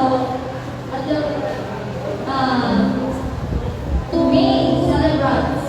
at the main celebrants.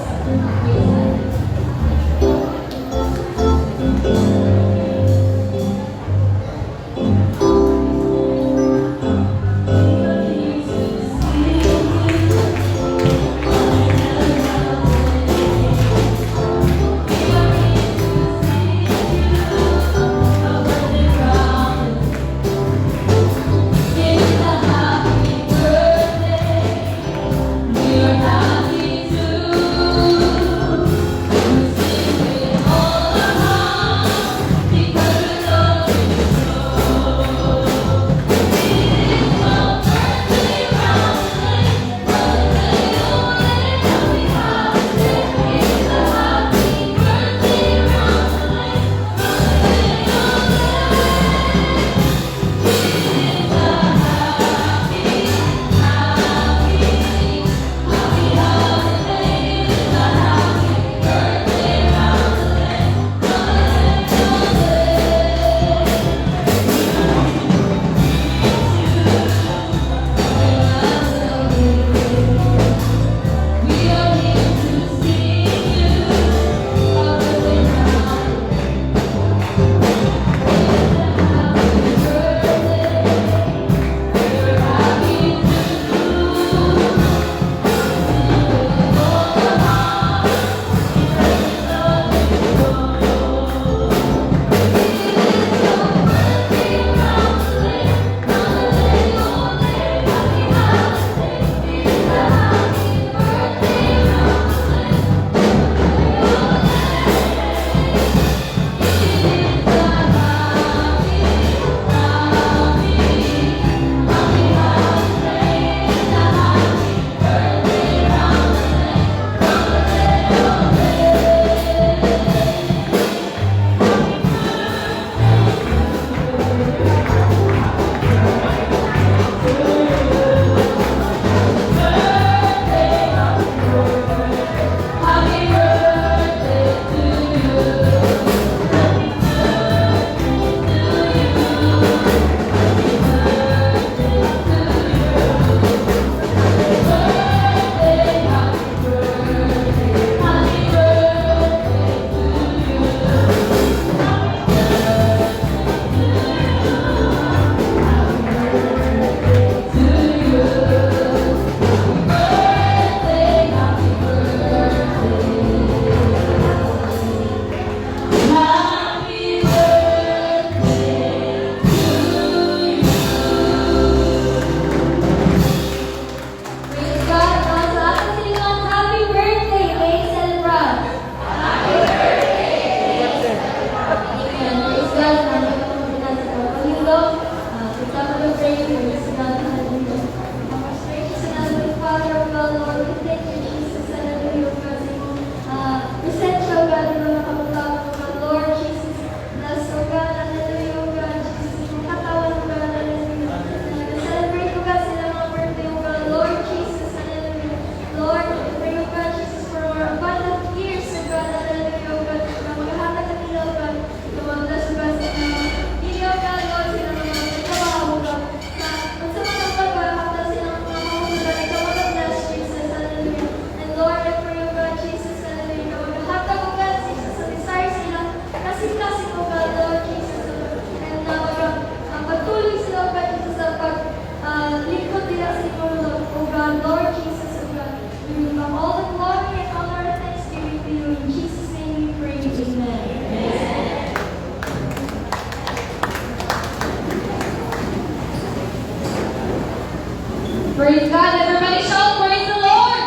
Praise God, everybody shout, praise the Lord!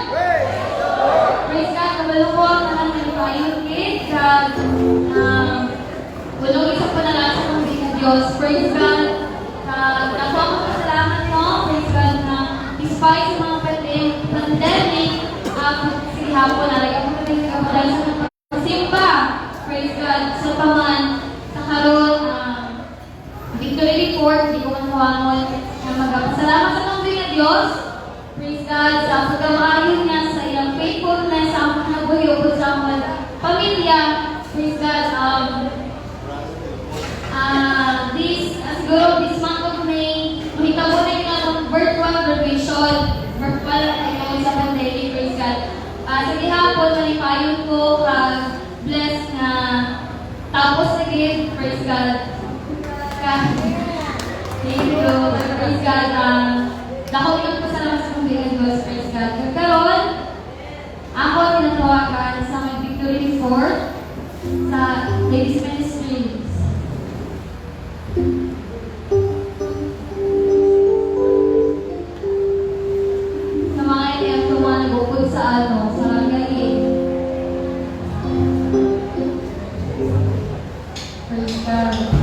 Praise God, kabalo po ang aking kayong kids at walang isang panalasa ng Bina Diyos. Praise God, nakuha ko sa salamat mo. Praise God na despite sa mga pandemic, pagsihapon na lagyan mo kami kapalan sa pagsimba. Praise God, sa paman, sa karoon, victory report, hindi ko manuwangon na magpasalamat sa mga Bina Diyos. Praise God, sa pagkamaayon niya sa iyang faithfulness, sa among nabuhi o sa among pamilya. Praise God, siguro this month of May, mahitabo na yung ko ka-bless na tapos again, praise God. Thank you, praise God. Dako yung pasalamat sa pamilya Diyos, praise God. Nagkaroon, ako tinatawagan sa may Victory Fort sa Ladies Ministries. Sa mga inyong tumanagupod sa sa galing. Praise God.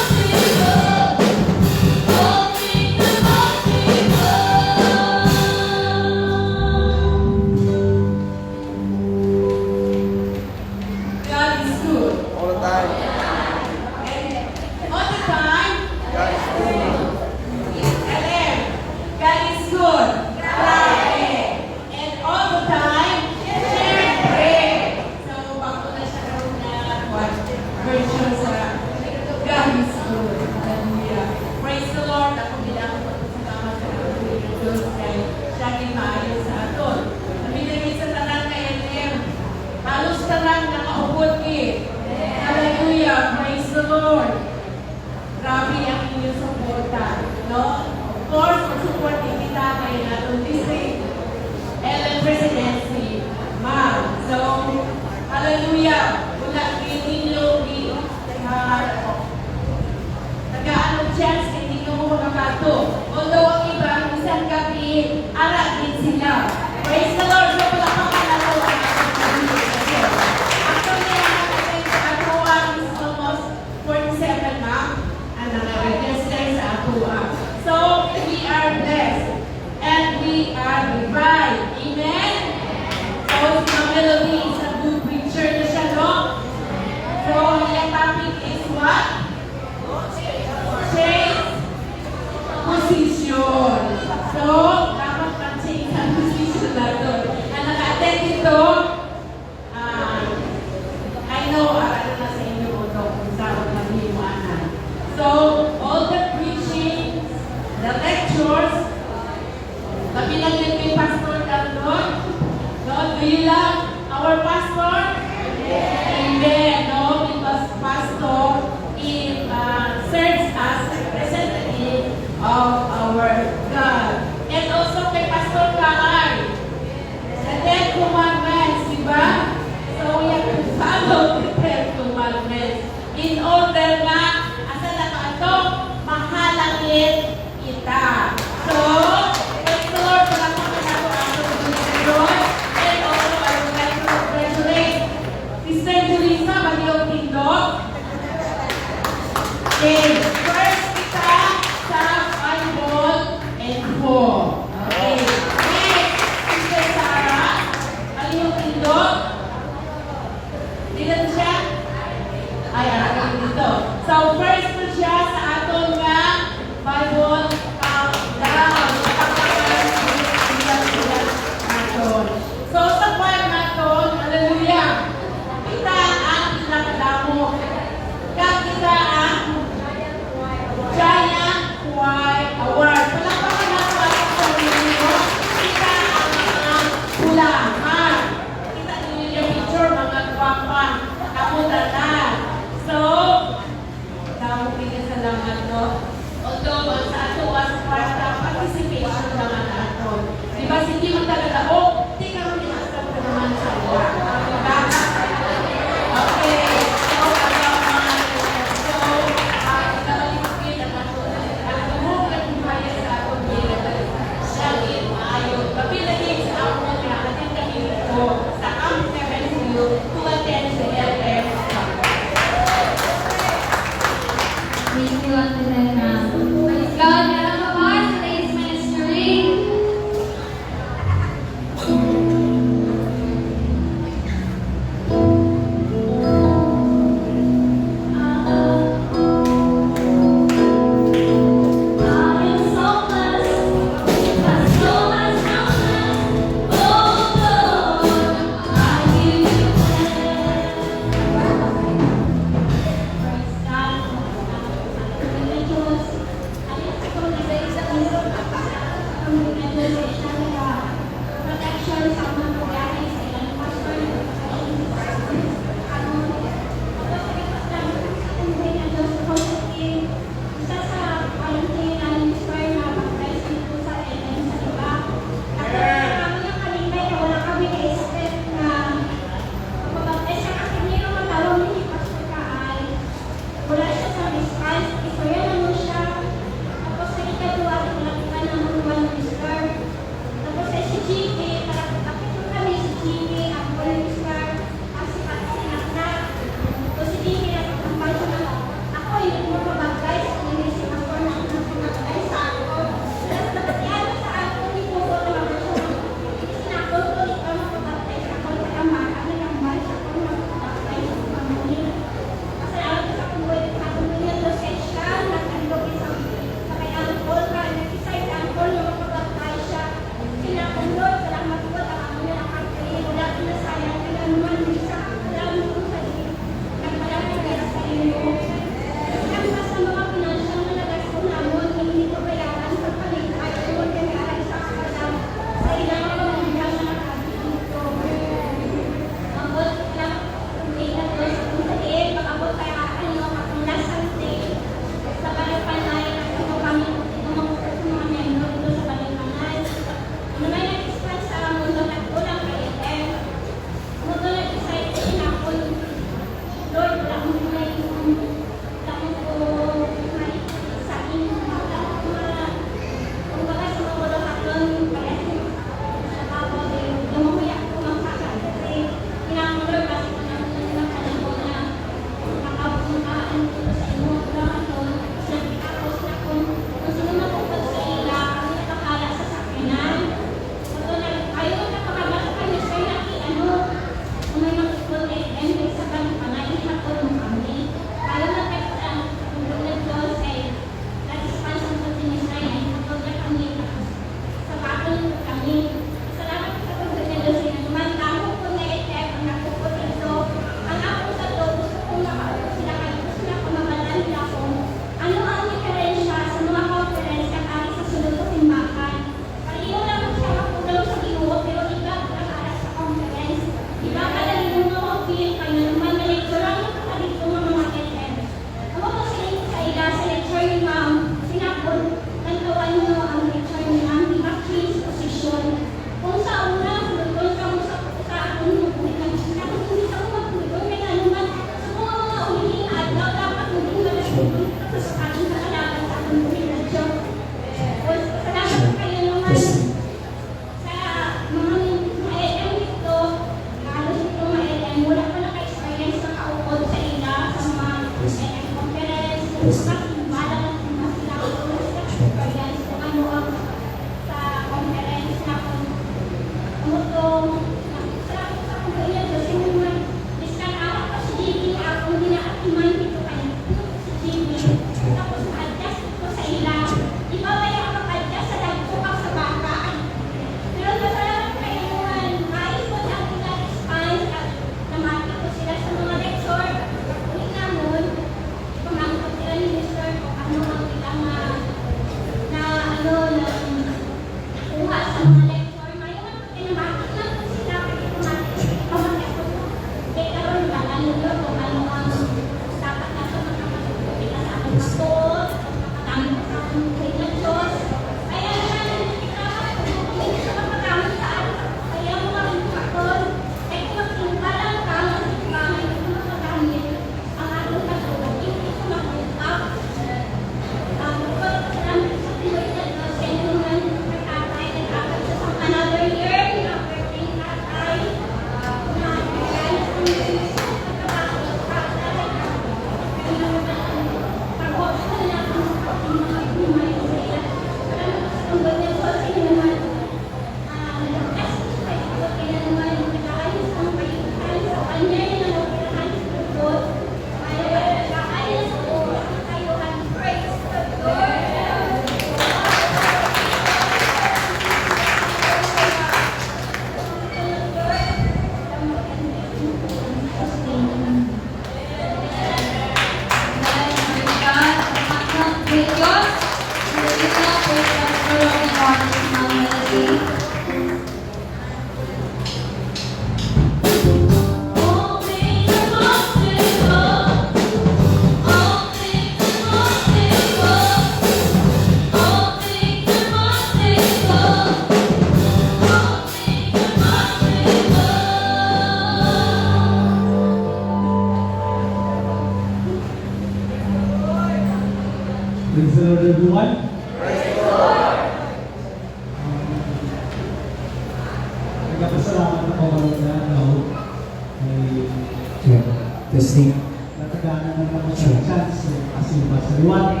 Testing. Nataganan na naman sa chance kasi masaliwan.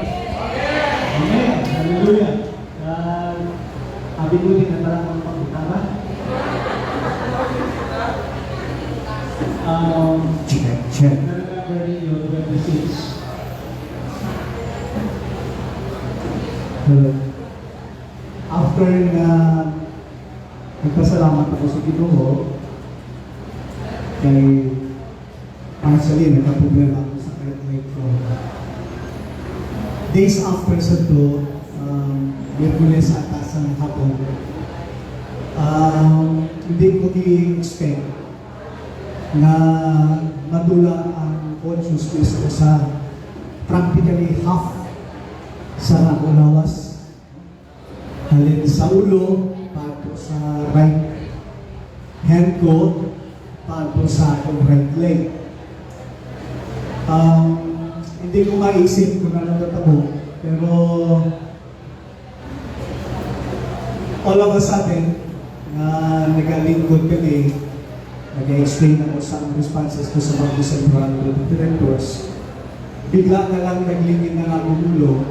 Amen. Hallelujah. Abi ko din na parang pagkutama. Check. Remember ninyo, 26. After na nagpasalamat ako sa Ginoo, kay partially nagka-problema ako sa right ko. Days after sa to, Merkules ata sa hapon, hindi ko i-expect na madula ang consciousness ko sa practically half sa ulawas. Halin sa ulo, pato sa right hand ko, pato sa akong right leg. Hindi ko maisip kung ano natabo, pero all of a sudden, na nag-lingkod kami, nag-explain ako sa responses ko sa mga central directors, bigla na lang naglingin na lang ang ulo,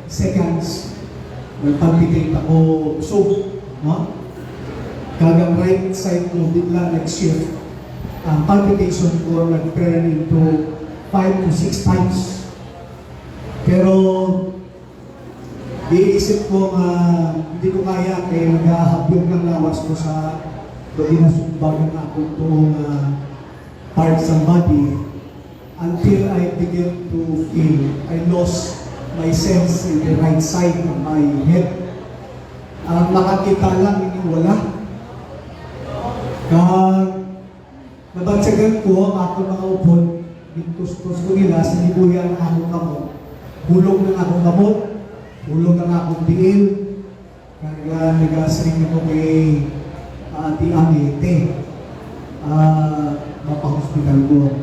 seconds, nagpalpitate ako, so, no? Kagang right side ko, bigla nag-shift. Ang palpitation ko nag-turn into 5 to 6 times. Pero, iisip ko hindi ko kaya kaya naghahabyog ng lawas ko sa doon nasubag ng akong tuong parts ng body until I begin to feel I lost my sense in the right side of my head. Nakakita lang, hindi wala. Nabansagan ko ang akong mga upon, bintustos ko nila, sinibuyan ang akong kamot, hulog ng akong kamot, hulog ng akong diil, kaya nag-asring ako kay Ate Amete, mapahospital ko.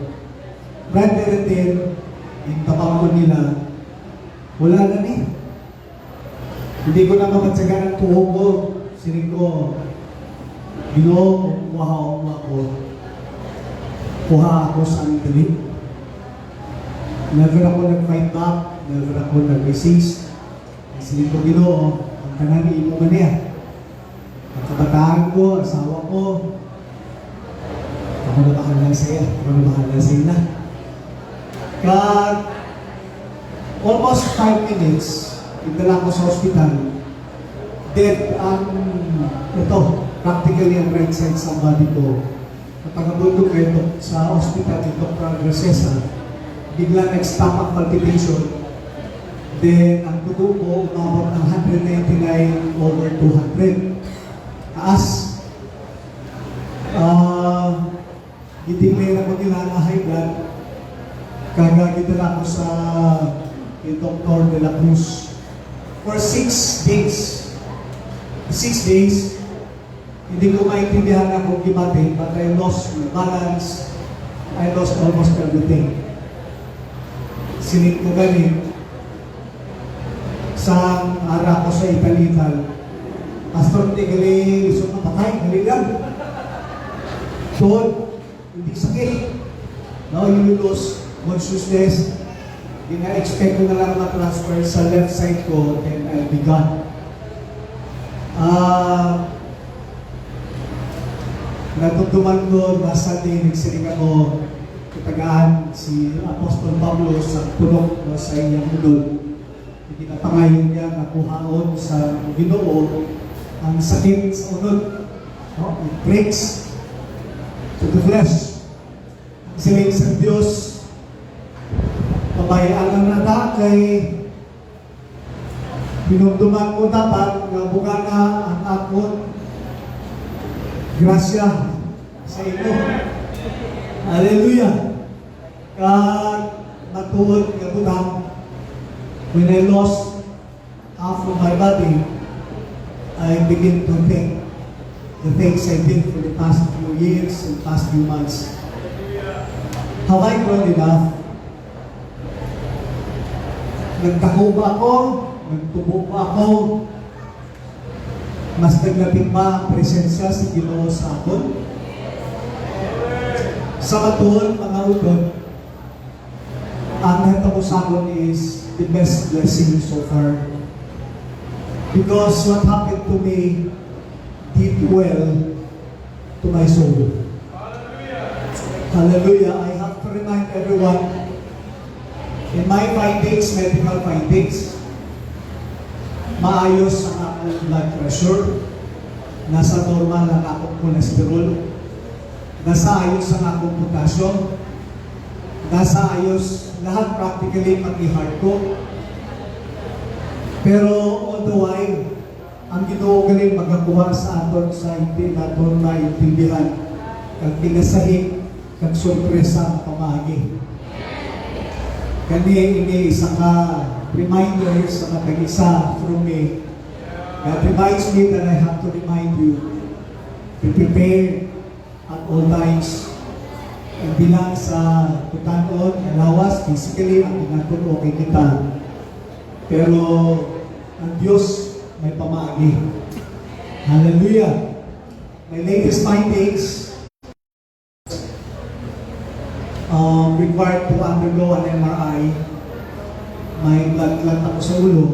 Brother and then, yung tabang ko nila, wala na ni. Hindi ko na mapansagan ang tuhog ko, sinig ko, Ginoo, kuha ako, kuha ako sa aming galit. Never ako nag-fight back, never ako nag-resist. Sinig ko, Ginoo, ang kanani mo man niya. Ang kabataan ko, asawa ko, ako na bahala sa iya, ako na bahala sa ina. Almost 5 minutes, itala ko sa hospital, dead ang, practically ang right side sa body ko. Napagabot ko kayo sa hospital ni Dr. Gracesa, bigla nag-stomach palpitation. Then, ang dugo ko, umabot ng 199/200. Taas. Gitigay na ko nila na high blood. Kagagita na ako sa Dr. De La Cruz. For 6 days. 6 days, hindi ko maintindihan akong gimati, but I lost my balance. I lost almost everything. Sinit ko ganit. Sa ara ko sa Italitan, Pastor, hindi gali gusto na patay, gali lang. Doon, hindi sakit. Now you will lose consciousness. Ina-expect ko na lang ma-transfer sa left side ko, and I'll be gone. Natutuman ko, nasa din, nagsiring ako, katagaan si Apostol Pablo sa tulog sa iyang ulod. Pinapangayon niya nakuhaon sa Ginoo ang sakit sa unod. No? It breaks to the flesh. Siling sa Diyos, pabayaan na nata kay pinumduman ko dapat nga buga na ang akon grasya sa ino. Hallelujah! Matuod nga butang, when I lost half of my body, I begin to think the things I did for the past few years and past few months. Have I grown enough? Nagtako ba ako? Nagtubo ba ako? Mas naglapit ba ang presensya si Ginoo sa akin? Sa baton, mga utod, ang natapusagon is the best blessing so far. Because what happened to me did well to my soul. Hallelujah. I have to remind everyone, in my findings, medical findings, maayos ang akong blood pressure, nasa normal ang akong cholesterol, nasa ayos ang akong potassium, nasa ayos lahat practically pati heart ko. Pero all the while, ang Ginoo galing magakuha sa aton sa hindi naton maintindihan, kag tingasahig, kag sorpresa ang pamagi. Kani ini isa ka reminder sa matag-isa from me. That reminds me that I have to remind you to prepare at all times. Hindi lang sa tutanon, alawas, physically, ang tinaton okay kita. Pero ang Diyos may pamagi. Hallelujah! My latest findings required to undergo an MRI. May blood clot ako sa ulo.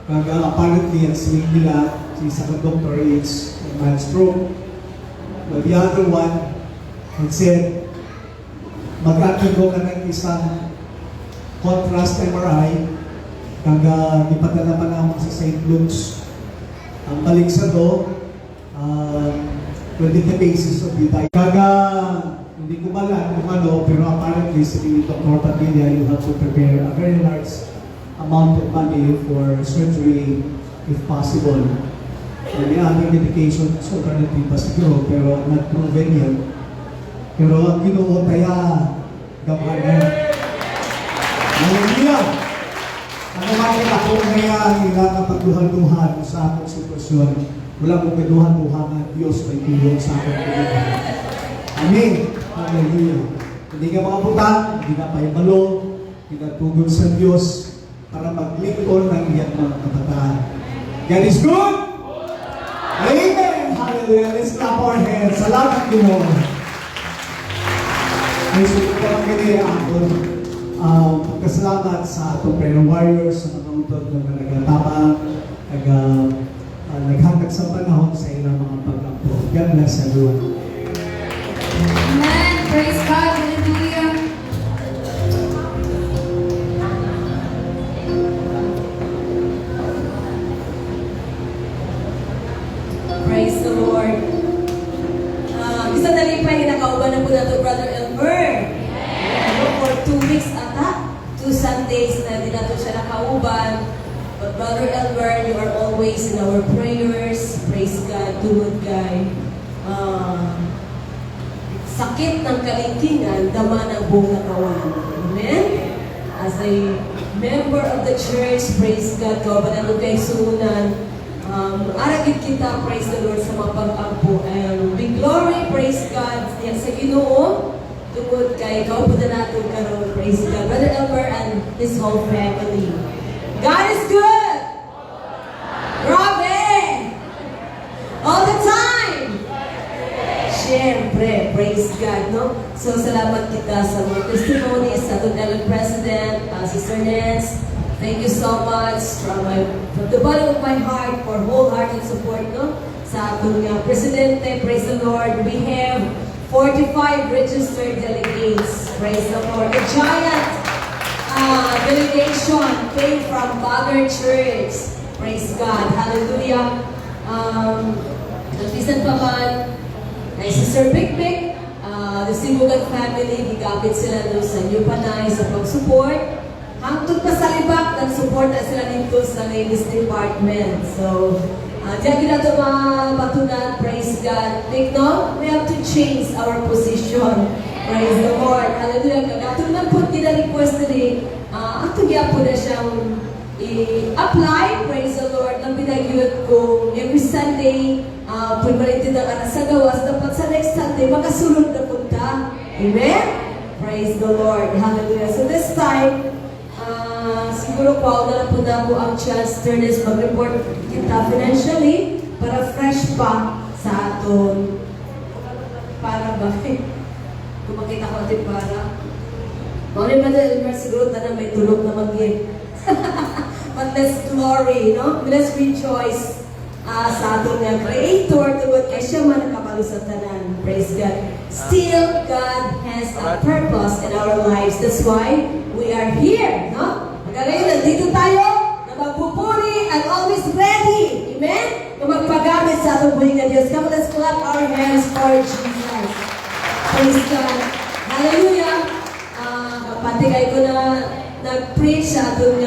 Kaya apparently, ang swing nila, si sa doctor is a mild stroke. But the other one had said, mag-undergo ka ng isang contrast MRI. Kaya ipadala pa naman sa St. Luke's. Ang balik sa do, 20 basis of the diet. Kaya hindi ko malan kung ano, pero apparently sa Dr. Padilla, you have to prepare a very large amount of money for surgery if possible. And the other medication is alternative pa siguro, pero not proven yet. Pero ang Ginoo kaya gamahan. Hallelujah! Ano man yung ako kaya ilang pagduhan-duhan sa akong sitwasyon, wala mong kaduhan-duhan na Diyos may tulong sa akong kaduhan. Amen! Hallelujah! Hindi ka makabutang, hindi ka paibalo, pinatugod sa Diyos para maglingkod ng iyang mga kabataan. God is good! Amen! Hallelujah! Let's clap our hands. Salamat Ginoo! May sulit ko lang ganyan ako. Pagkasalamat sa atong prayer warriors, sa mga utod na nagatabang, naghangag sa panahon sa ilang mga pag-ampo. God bless everyone. Amen. Praise God. Hallelujah. Praise the Lord. Isa na rin pa yung nakauban na po na to, Brother Elmer. For 2 weeks ata, 2 Sundays na din nato siya nakauban. But Brother Elmer, you are always in our prayers. Praise God, good guy. Sakit ng kalingkingan, dama ng buong katawan. Amen? As a member of the church, praise God, kauban na kay sunan. Aragid kita, praise the Lord, sa mga pag-ampo. And big glory, praise God, sa Ginoo. Tungod kay kauban na natin karon, praise God. Brother Elmer and his whole family. God is good! Grabe! All the time! Siyempre, praise God, no? So, salamat kita sa mga testimonies, sa Tundalan President, Sister Nance. Thank you so much from the bottom of my heart for wholehearted support, no? Sa ating Presidente, praise the Lord. We have 45 registered delegates, praise the Lord. A giant delegation came from Bagger Church, praise God, hallelujah. Bisan pa man, ay Sister Big Big, the Sibugan family, gigapit sila doon sa New Panay sa pag-support. Hangtod pa sa libak, nag-support na sila nito sa ladies department. So, diyan kita ito mapatunan, praise God. Take note, we have to change our position. Praise the Lord. Hallelujah. Kaya na po request nila, ato po na siyang i-apply, praise the Lord, ng pinagyot ko every Sunday, pwede malitid ang anak sa gawas, dapat sa next Sunday, makasulod na punta. Amen? Praise the Lord. Hallelujah. So this time, siguro po, na po na po ang chance Ernest mag-report kita financially para fresh pa sa aton para ba Kung makita ko ating para. Mga naman siguro na may tulog na mag-give. But let's glory, no? Let's rejoice sa atong nga Creator tungod kay siya man nakabalo sa tanan. Praise God. Still, God has a purpose in our lives. That's why we are here, no? Ngayon, nandito tayo na magpupuri and always ready. Amen? Na magpagamit sa atong buhay ng Diyos. Come, let's clap our hands for Jesus. Praise God. Hallelujah. Patigay ko na nag-preach sa atong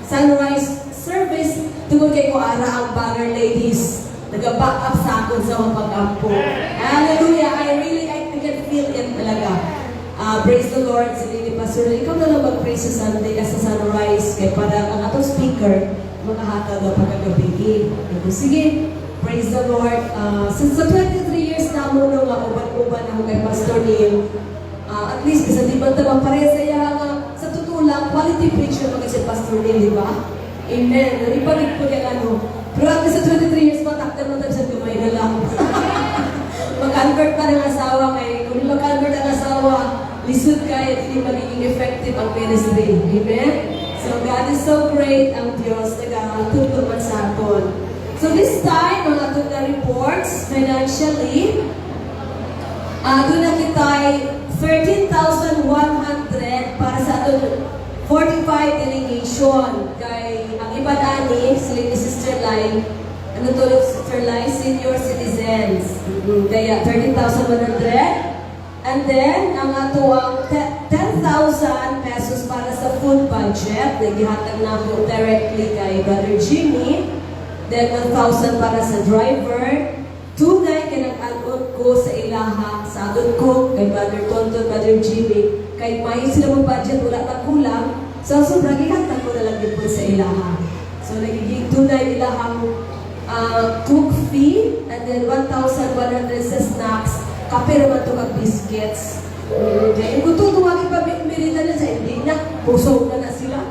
sunrise service tungkol kay ko ara ang bagger ladies. Nag-back up sa akin sa mga pag-ampo. Hallelujah. I can feel it talaga. Praise the Lord. Sige ni Pastor, ikaw na lang mag-praise sa Sunday sa sunrise kay para ang atong speaker makahatag na pagkagabi. Sige, praise the Lord. Since 23 years na mo nung uban-uban ako kay Pastor Neil, at least kasi di ba ito pareha sa iya sa totoo lang, quality preacher mag si Pastor Neil, di ba? Amen. Naripagig po yung ano. Pero at least sa 23 years pa, takta mo tayo sa kumay na lang. Mag-convert pa ng asawa kay, kung mag-convert ang asawa, lisod kaya, hindi magiging effective ang ministry. Amen? So God is so great, ang Diyos, nag-tutulog man sa aton. So this time, mga atong na reports, financially, doon na kita ay 13,100 para sa atong 45 delegation. Kay ang iba ani, sila ni Sister Lai, ano to Sister Lai, senior citizens. Kaya 13,100. And then, ang ato ang 10,000 pesos para sa food budget. Nagihatag na ako directly kay Brother Jimmy. Then, 1,000 para sa driver. Tunay, kinag-anon ko sa ilaha, sa aton ko, kay Brother Tonton, Brother Jimmy. Kahit may sila mong budget, wala na kulang. So, sobrang gihatag ko na lang din po sa ilaha. So, nagiging tunay ilahang cook fee, and then 1,100 sa snacks. Kape naman ito kag biscuits. Kaya kung tutuwagin pa merita na sa hindi na, pusog na sila.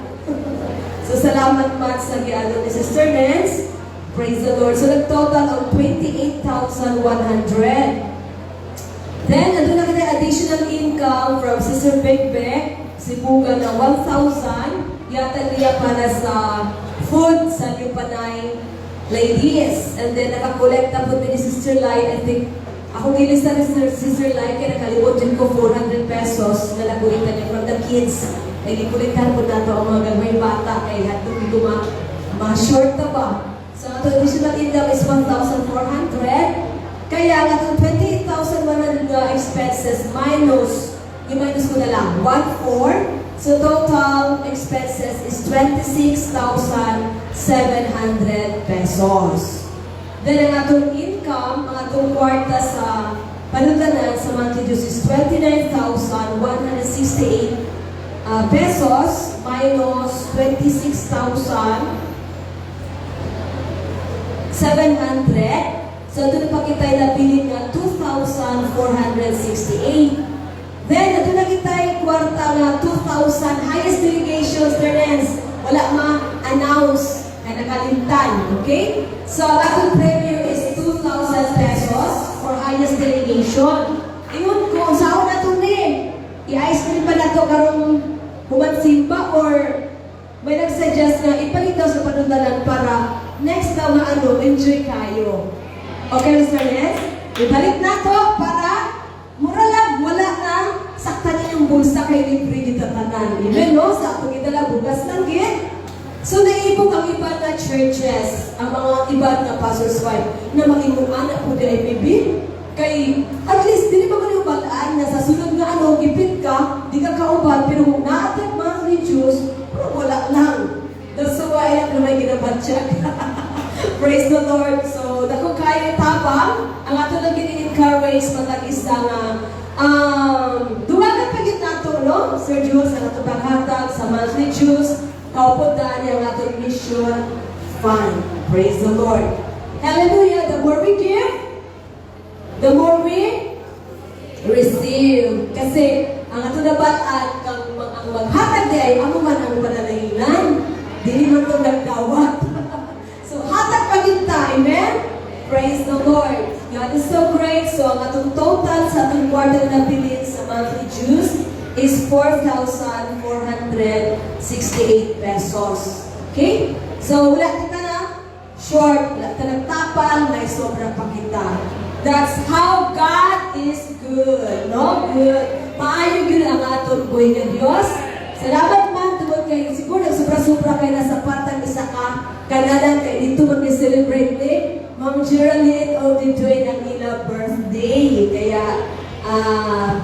So salamat man sa giano ni Sister Nance. Praise the Lord. So nag-total of 28,100. Then, nandun na kita additional income from Sister Bekbek. Sibugan na 1,000. Yata niya para sa food sa New Panay ladies. And then nakakolekta po ni Sister Lai, I think, ako gilista ni Sister Lai, kaya nakalimot din ko 400 pesos na nakulitan niya from the kids. Nagikulitan po nato ang mga gagawin bata, kaya hatong ito ma-short na ba? So, ito additional income is 1,400. Kaya ang itong 28,100 na expenses minus, i-minus ko na lang, 1,400. So, total expenses is 26,700 pesos. Then, ang atong income, ang atong kwarta sa panutanan sa monthly dues is 29,168 pesos minus 26,700. So, ito na pa kita napili na 2,468. Then, ito na kita kwarta na 2,000 highest delegation students. Wala ma-announce na nakalimtan. Okay? So, ang atong premium is 2,000 pesos for highest delegation. Ingon ko, saan na ito rin? I-ice cream pa na ito karong humansimba or may nag-suggest na ipalit daw sa panundalan para next daw na enjoy kayo. Okay, Mr. Ness? Ibalik na to para mura lang, wala nang saktan niyo yung bulsa kay libre dito tanan. Amen, no? Sa atong itala, bugas lang, git. So, naibog ang iba na churches, ang mga iba na pastor's wife, na makinuanak po di IPB. Kay, at least, di ba kayo balaan na sa sunod nga gipit ka, di ka kauban, pero kung na-attack mga religious, pero wala lang. That's why na may ginabatsyag. Praise the Lord. So, dako kayo tabang, ang ato lang gini-encourage matag-isa nga, duwagan pagit nato, no? Sir Jules, ang ato paghatag sa monthly Jews, kaupod na niya ang ato mission fund. Praise the Lord. Hallelujah. The more we give, the more we receive. Kasi, ang ato nabataan, ang maghatag di ay amo man ang panalahinan. Dili man ito nagdawat. So, hatag pa kita. Amen? Praise the Lord. God is so great. So ang atong total sa atong quarter na bilin sa monthly dues is 4,468 pesos. Okay? So wala kita na short, wala kita nagtapang, may sobra pa kita. That's how God is good, no? Good. Maayo yun ang atong buhay ng Diyos. Salamat man, tungod kay siguro sobra-sobra kay nasa patang isa ka, kanalang kay dito mag-celebrate ni Ma'am Geraldine o dito ay ang ila birthday. Kaya,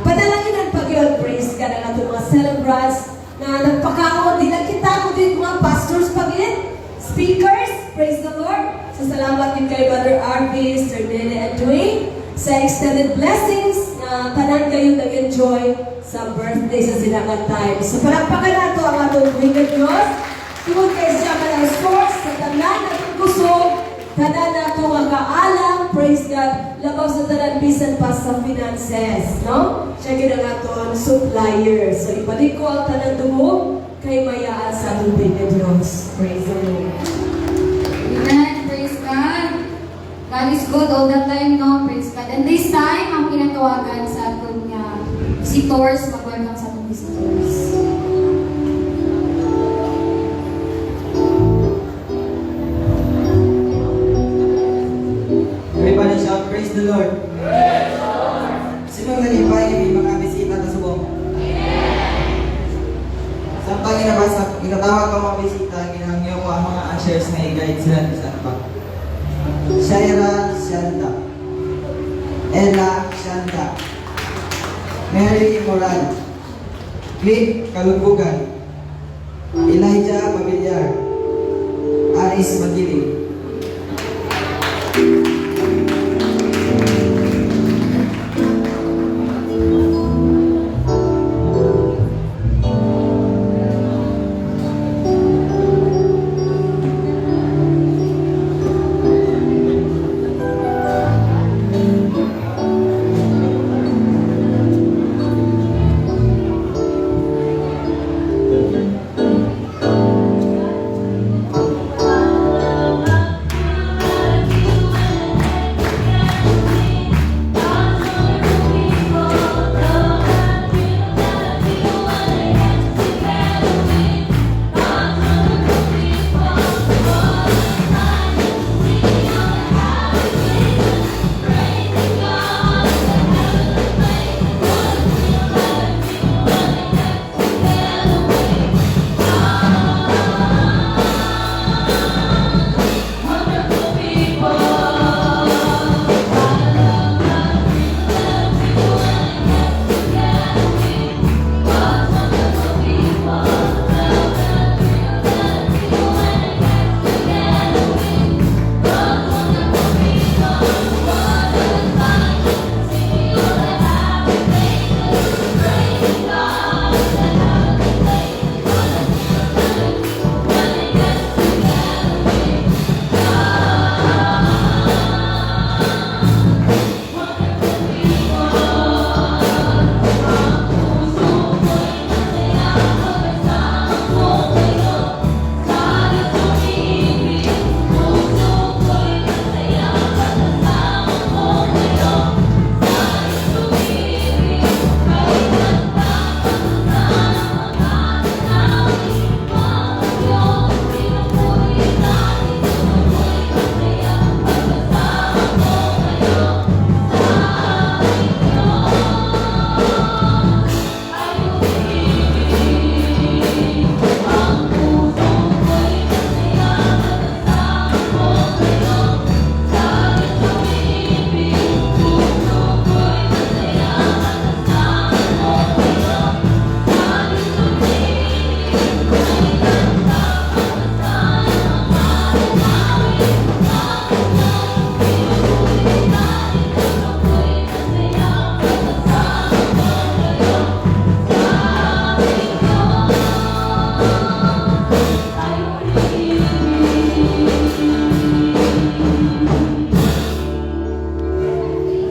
panalangin ang pag-iwan, praise ka ng atong mga celebrants na nagpakaon, di lang kita, kundi mga pastors pag-in, speakers, praise the Lord. So, salamat din kay Brother Arby, Sir Nene and Dwayne, sa extended blessings na tanan kayo nag-enjoy sa birthday sa Sinangan Time. So, palakpakan nato ang atong winged Diyos. Tungod kay siya ka ng source sa tanan atong kusog, tanan nato nga kaalam, praise God, labaw sa tanan bisan pa sa finances, no? Siya gina nga aton supplier. So, ibalik ko ang tanan dumo kay mayaan sa atong winged Diyos. Praise the Lord. Amen. Praise God. God is good all the time, no? Praise God. And this time, ang kinatawagan sa aton nga visitors, mag-welcome sa aton visitors. Everybody shout, praise the Lord. Praise the Lord. Sino nalipay yung mga bisita na subong? Samtang ginatawag ko mga bisita, ginangyo ko ang mga ushers na i-guide sila sa pa. Shaira Shanda, Ella Shanda, Mary Moran, Cliff Kalubugan, Elijah Pabiliar, Aris Magiling.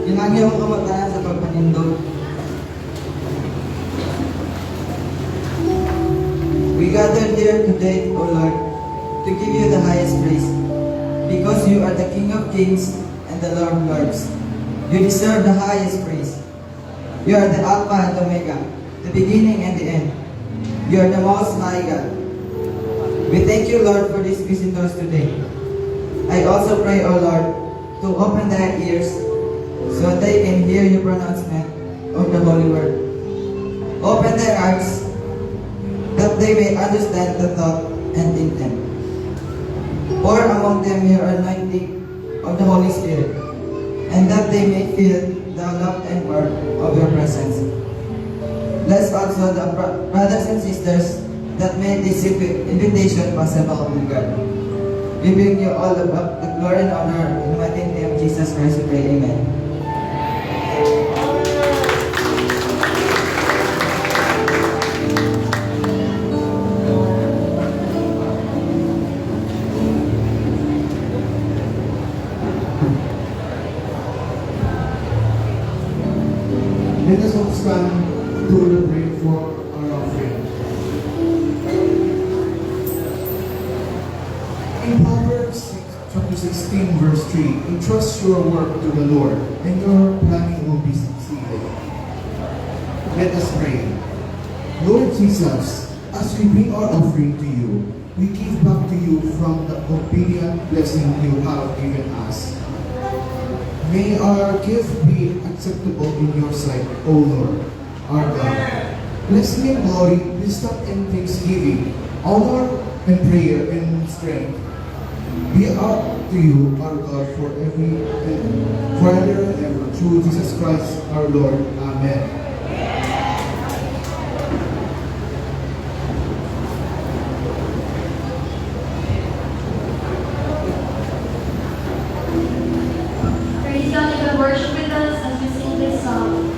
Ginangyo ko kamatayan sa pagpanindog. We gathered here today, O Lord, to give you the highest praise, because you are the King of Kings and the Lord of Lords. You deserve the highest praise. You are the Alpha and Omega, the beginning and the end. You are the Most High God. We thank you, Lord, for these visitors today. I also pray, O Lord, to open their ears so they can hear your pronouncement of the Holy Word. Open their hearts that they may understand the thought and intent. Pour among them your anointing of the Holy Spirit, and that they may feel the love and power of your presence. Bless also the brothers and sisters that made this invitation possible, O God. We bring you all the glory and honor in the mighty name of Jesus Christ we pray, amen. Let us all stand to pray for our offering. In Proverbs chapter 16, verse 3, entrust your work to the Lord, and your planning will be succeeded. Let us pray. Lord Jesus, as we bring our offering to you, we give back to you from the obedient blessing you have given us. May our gift be acceptable in your sight, O Lord, our God. Blessing and glory, wisdom and thanksgiving, honor and prayer and strength be up to you, our God, forever and ever. Through Jesus Christ, our Lord. Amen. Praise God, you can worship with us as we sing this song.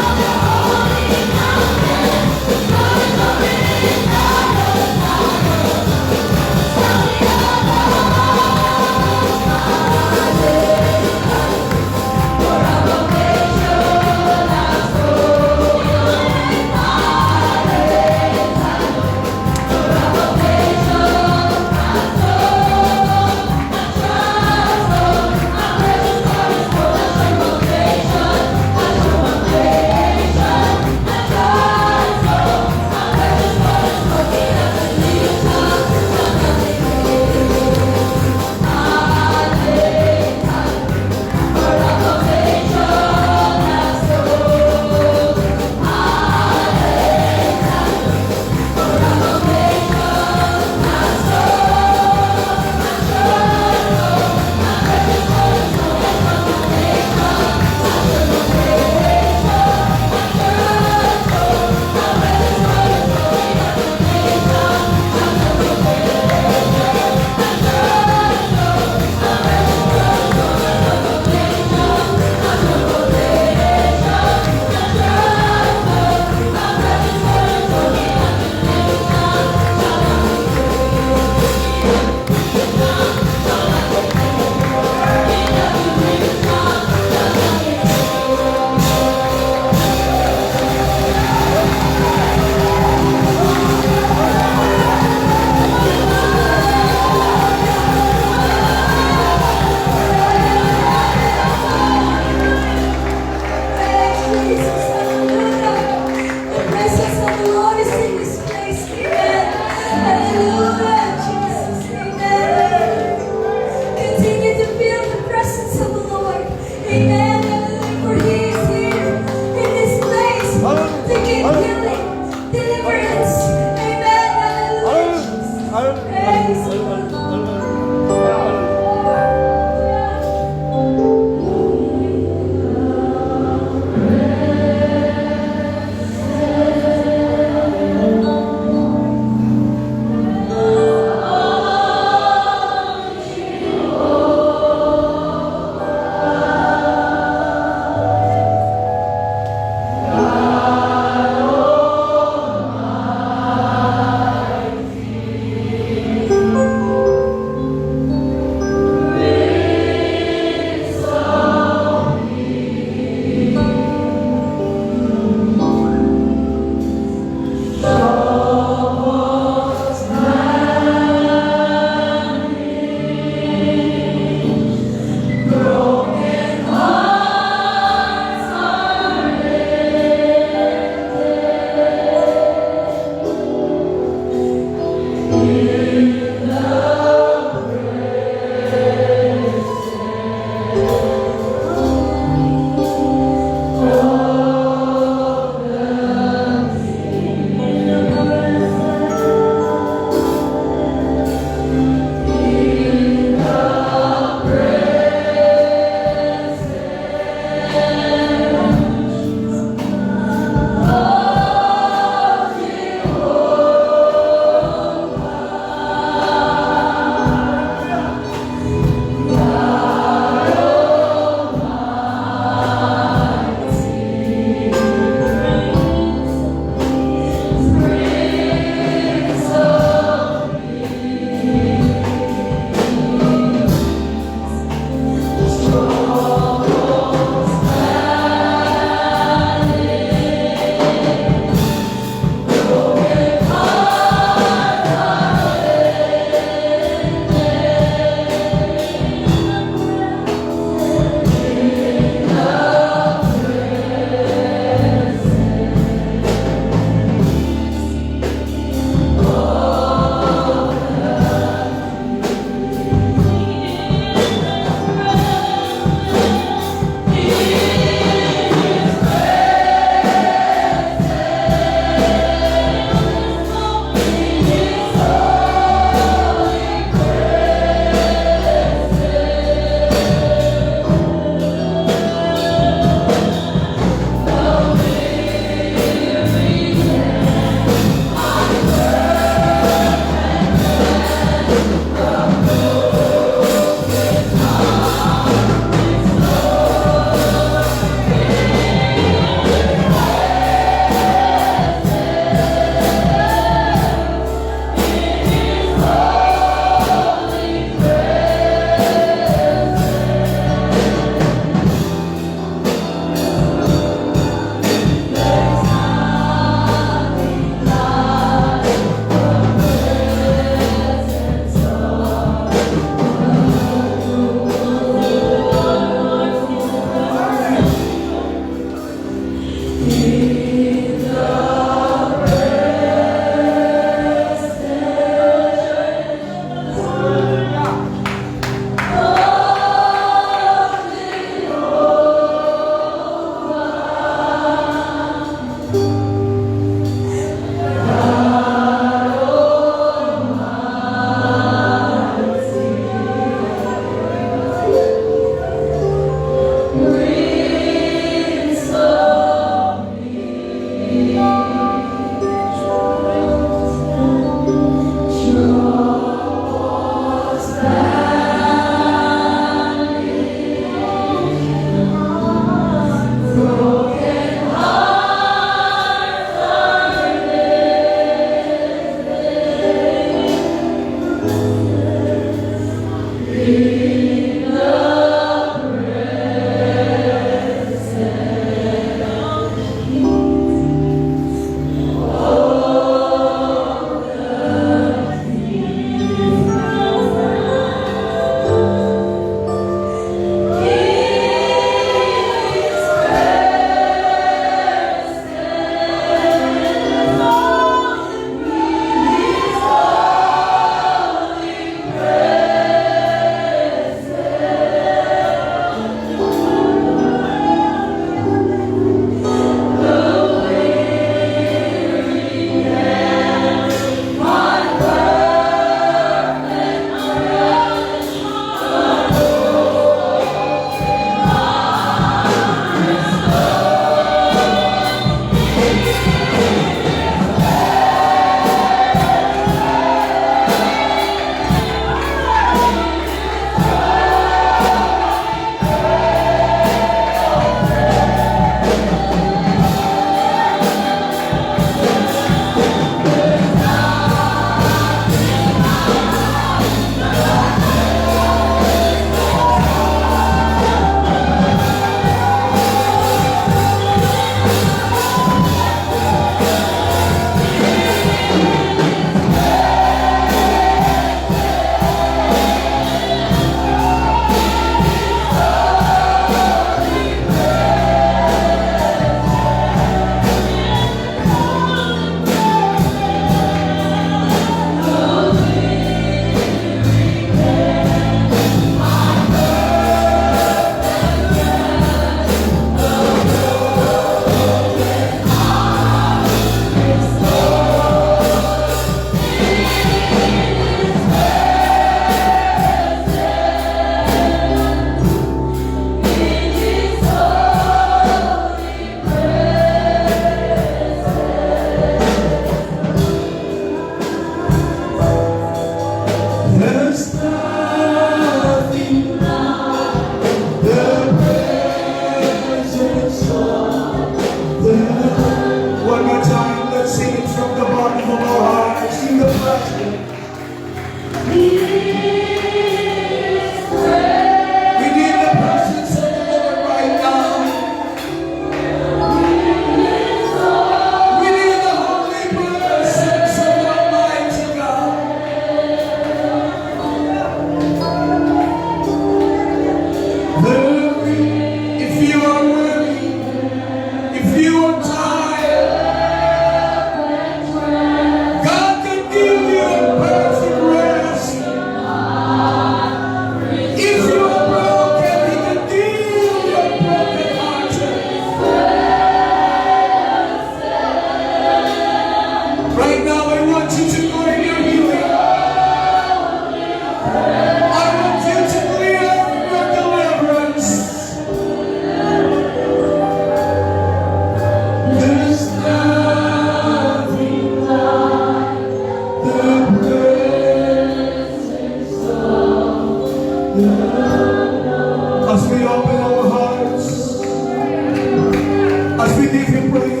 we give Him praise.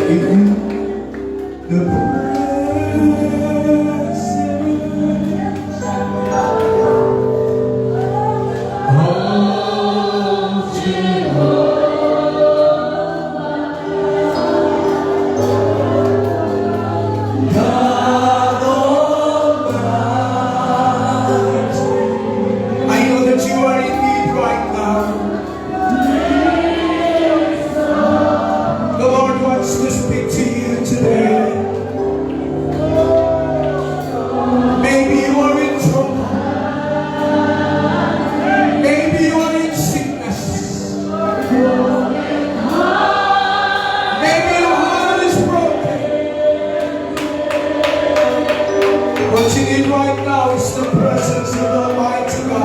In the I know that you are in need right now. The Lord wants to speak to you today. Maybe you are in trouble. Maybe you are in sickness. Maybe your heart is broken. What you need right now is the presence of the Almighty God.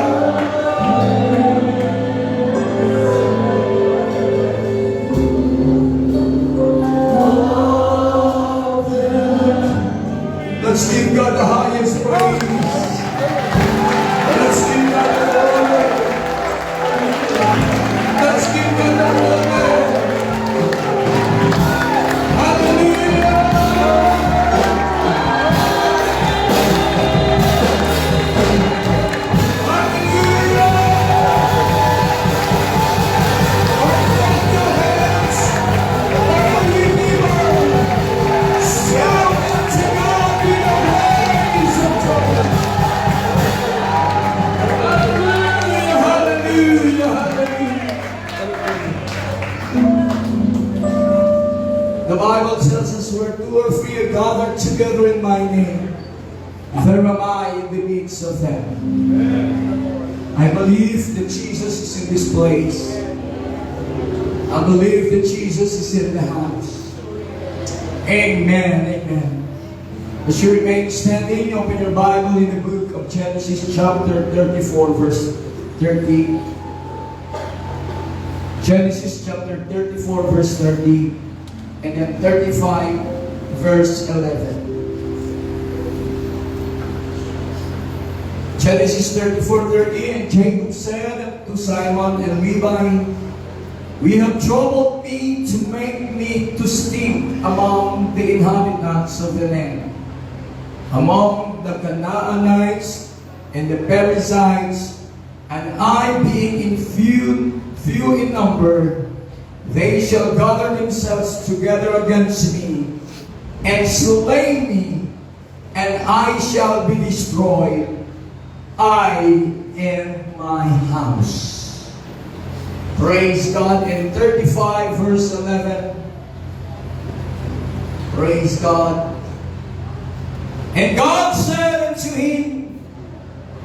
Let's give God the highest praise. Let's give God the glory. Let's give God the glory. Hallelujah. Hallelujah. Lift up your hands. Hallelujah. Shout unto God with a praise of joy. Hallelujah, hallelujah, hallelujah. The Bible tells us where two or three are gathered together in my name, there am I in the midst of them. I believe that Jesus is in this place. I believe that Jesus is in the house. Amen, amen. As you remain standing, open your Bible in the book of Genesis chapter 34 verse 30. Genesis chapter 34 verse 30 and then 35 verse 11. Genesis 34:30, and Jacob said to Simon and Levi, "We have troubled me to make me to stink among the inhabitants of the land, among the Canaanites and the Perizzites, and I being in few in number, they shall gather themselves together against me, and slay me, and I shall be destroyed, I and my house." Praise God. In 35 verse 11. Praise God. And God said unto him,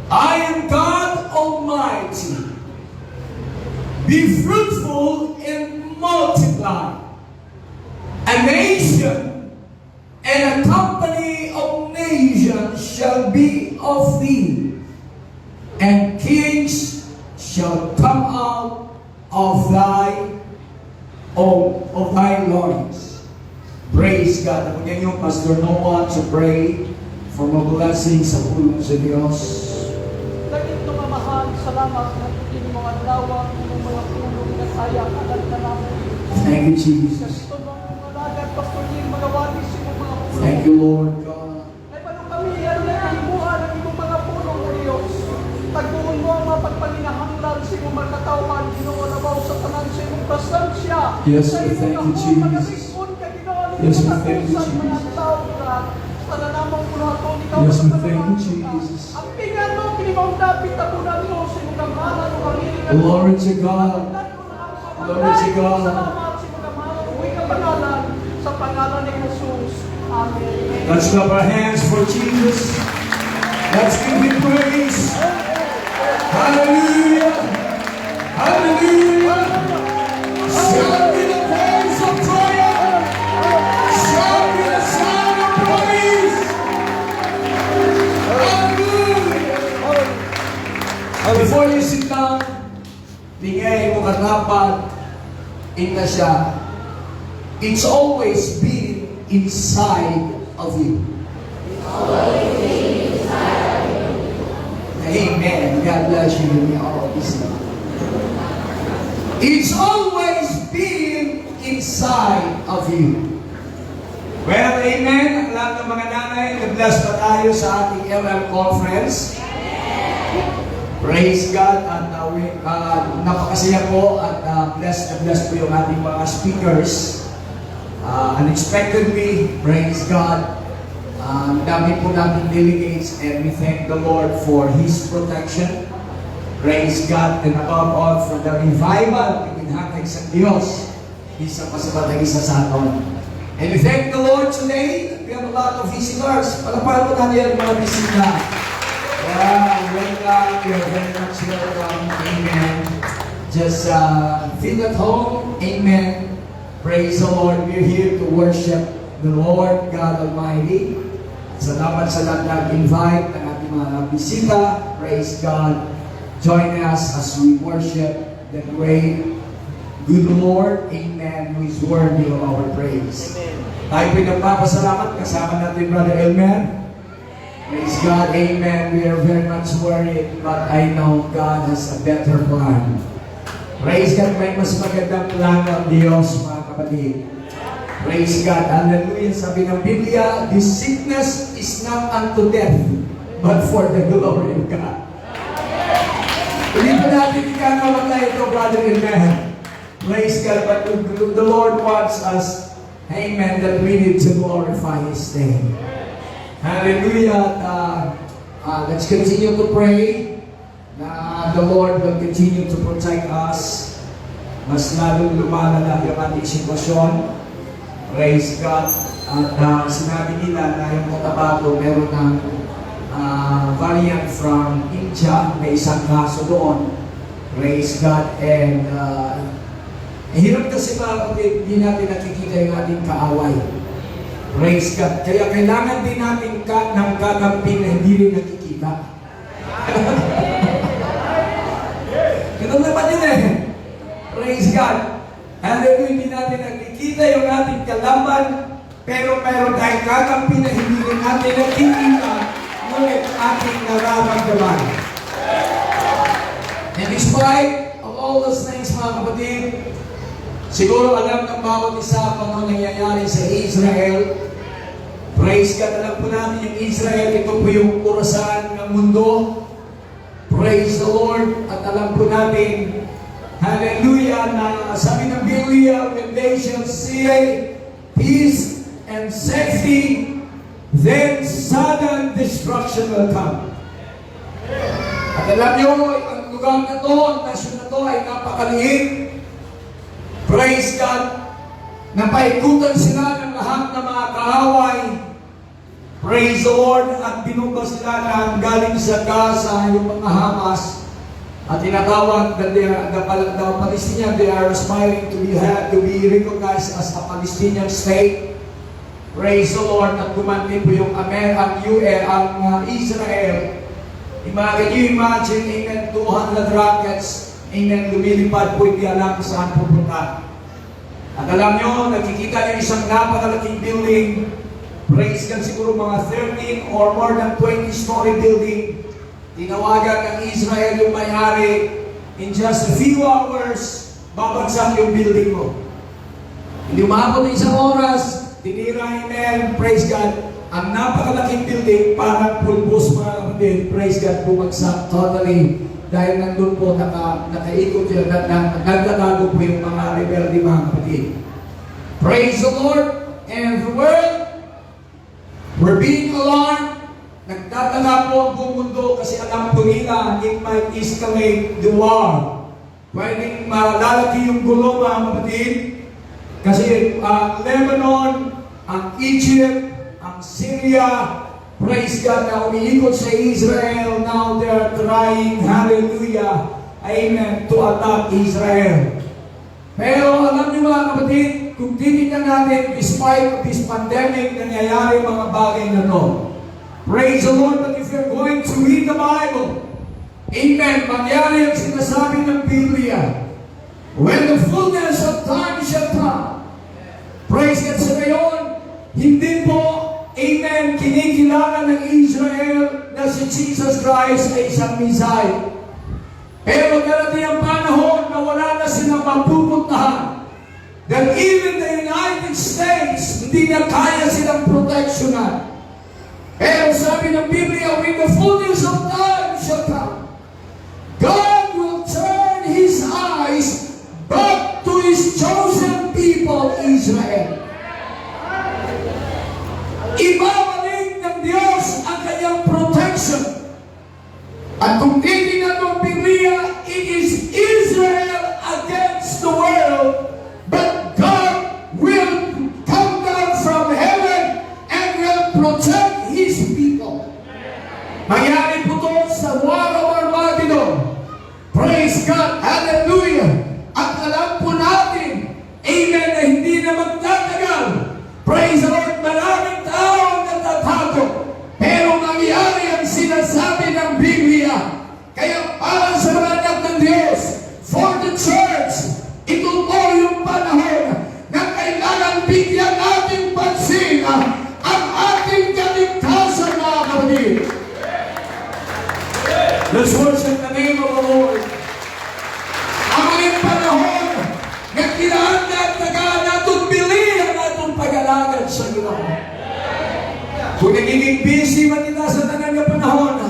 "I am God Almighty. Be fruitful and multiply. A nation and a company of nations shall be of thee, and kings shall come out of thy loins." Praise God. Napagyan yung Pastor Noah to pray for mga blessing sa pulong sa Diyos. Dagit ng mahal, salamat na inyong mga lawak, inyong mga pulong na kaya kalat na namin. Thank you, Jesus. Kasi ito mga lagat, Pastor Jim, magawali sa inyong mga pulong. Thank you, Lord God. Ay paano kami, ano na kalimuhan ang inyong mga pulong, O Diyos. Tagtuon mo ang mga pagpalinahanglan sa inyong mga katawan, Ginoo, nabaw sa tanan sa inyong prasansya. Yes, Sa we inyong thank you, ako, Jesus. magabigpon ka, Ginoo, Yes, we mga thank you, katusan, mga Jesus. tao, God. Pananamang punaton, ikaw Yes, we ang thank you, pananamang, Jesus. ang pingan mo, kinibang dapit na punan mo sa inyong kamalan o kaniligan mo. Glory to God. Glory to God. Salamat sa mga mahal. Huwag ka pangalan sa pangalan ni Jesus. Amen. Let's clap our hands for Jesus. Let's give Him praise. Hallelujah. Hallelujah. Shout me the praise of triumph. Shout me the sound of praise. Hallelujah. Before you sit down, bigay mo katapat, ina siya. It's always been inside of you. Amen. God bless you. It's always inside of you. Well, amen. Ang lahat ng mga nanay, nag-bless pa tayo sa ating LM conference. Praise God. At napakasaya po at bless po yung ating mga speakers. Unexpectedly, praise God. Dami po natin delegates and we thank the Lord for His protection. Praise God and above all for the revival ibinhatag sa Diyos. Isa pa sa patag-isa sa aton. And we thank the Lord today. We have a lot of visitors. Palapalan po natin yung mga bisita. Wow, welcome. You're very much welcome. Amen. Just feel at home. Amen. Praise the Lord. We're here to worship the Lord God Almighty. Salamat sa lahat nag-invite ng ating mga bisita. Praise God. Join us as we worship the great, good Lord. Amen. Who is worthy of our praise. Tayo po nagpapasalamat. Kasama natin Brother Elmer. Praise God. Amen. We are very much worried, but I know God has a better plan. Praise God. May mas magandang plano ang Diyos, mga kapatid. Praise God. Hallelujah. Sabi ng Biblia, this sickness is not unto death, but for the glory of God. Hindi pa natin ikakamatay ito, Brother Amen. Praise God. But the Lord wants us, amen, that we need to glorify His name. Hallelujah. Let's continue to pray na the Lord will continue to protect us. Mas lalong lumalala yung ating sitwasyon. Praise God. At sinabi nila na yung Cotabato meron ng variant from India. May isang kaso doon. Praise God. And hirap kasi mga kapatid, hindi natin nakikita yung ating kaaway. Praise God. Kaya kailangan din natin ng kakampi na hindi rin nakikita. Ganun naman yun eh. Praise God. Hallelujah, hindi natin nakikita yung ating kalaban, pero mayroon tayong kakampi na hindi rin natin nakikita, ngunit ating nararamdaman. And despite of all those things, mga kapatid, siguro alam ng bawat isa kung ano nangyayari sa Israel. Praise God, alam po natin yung Israel, ito po yung kurasan ng mundo. Praise the Lord, at alam po natin, hallelujah, na sabi ng Biblia, when they shall see peace and safety, then sudden destruction will come. At alam nyo, ang lugar na to, ang nasyon na to ay napakaliit. Praise God, napaikutan sila ng lahat ng mga kaaway. Praise the Lord, at binuga sila ng galing sa Gaza, yung mga Hamas. At tinatawag that the Palestinians, they are aspiring to be recognized as a Palestinian state. Praise the Lord. At gumanti po yung Israel. Can you imagine, amen, 200 rockets, amen, lumilipad po, hindi alam saan pupunta. At alam nyo, nakikita nyo isang napakalaking building. Praise God, siguro mga 13 or more than 20-story building. Tinawagan ng Israel yung may-ari, in just a few hours, babagsak yung building mo. Hindi umabot ng isang oras, tinira, amen, praise God, ang napakalaking building, parang pulbos mga kapatid, praise God, bumagsak totally. Dahil nandun po, nakaikot yun, nagtatago po yung mga rebelde mga kapatid. Praise the Lord, and the world, we're being alarmed. Nagtatala po ang buong mundo kasi alam po nila it might escalate the war. Pwedeng malalaki yung gulo mga kapatid. Kasi Lebanon, ang Egypt, ang Syria, praise God, na umiikot sa Israel. Now they're trying, hallelujah, amen, to attack Israel. Pero alam niyo mga kapatid, kung titignan natin, despite this pandemic, nangyayari mga bagay na to. Praise the Lord, but if you're going to read the Bible, amen, mangyari ang sinasabi ng Biblia. When the fullness of time shall come, praise God, sa ngayon, hindi po, amen, kinikilala ng Israel na si Jesus Christ ay isang Messiah. Pero darating ang panahon na wala na silang mapupuntahan. That even the hindi na kaya silang proteksyonan. Pero sabi ng Biblia, when the fullness of time shall come, God will turn His eyes back to His chosen people, Israel. Ibabalik ng Diyos ang kanyang protection. At kung titingnan mo ang Biblia, it is Israel against the world, but God will come down from heaven and will protect His people. Mangyari po ito sa War of Armageddon. Praise God. Hallelujah. At alam po natin, amen, na hindi na magtatagal. Praise the Lord. Maraming tao ang natatago. Pero mangyari ang sinasabi ng Biblia. Kaya para sa mga anak ng Diyos, for the church, ito po yung panahon na kailangan bigyan natin pansin ang ating kaligtasan, mga kapatid. Let's worship the name of the Lord. Ang mga panahon na kailangan nagtagaan natin, bilihan natin pag-alagad sa Ginoo. Kung nagiging busy man nila sa tanang na panahon,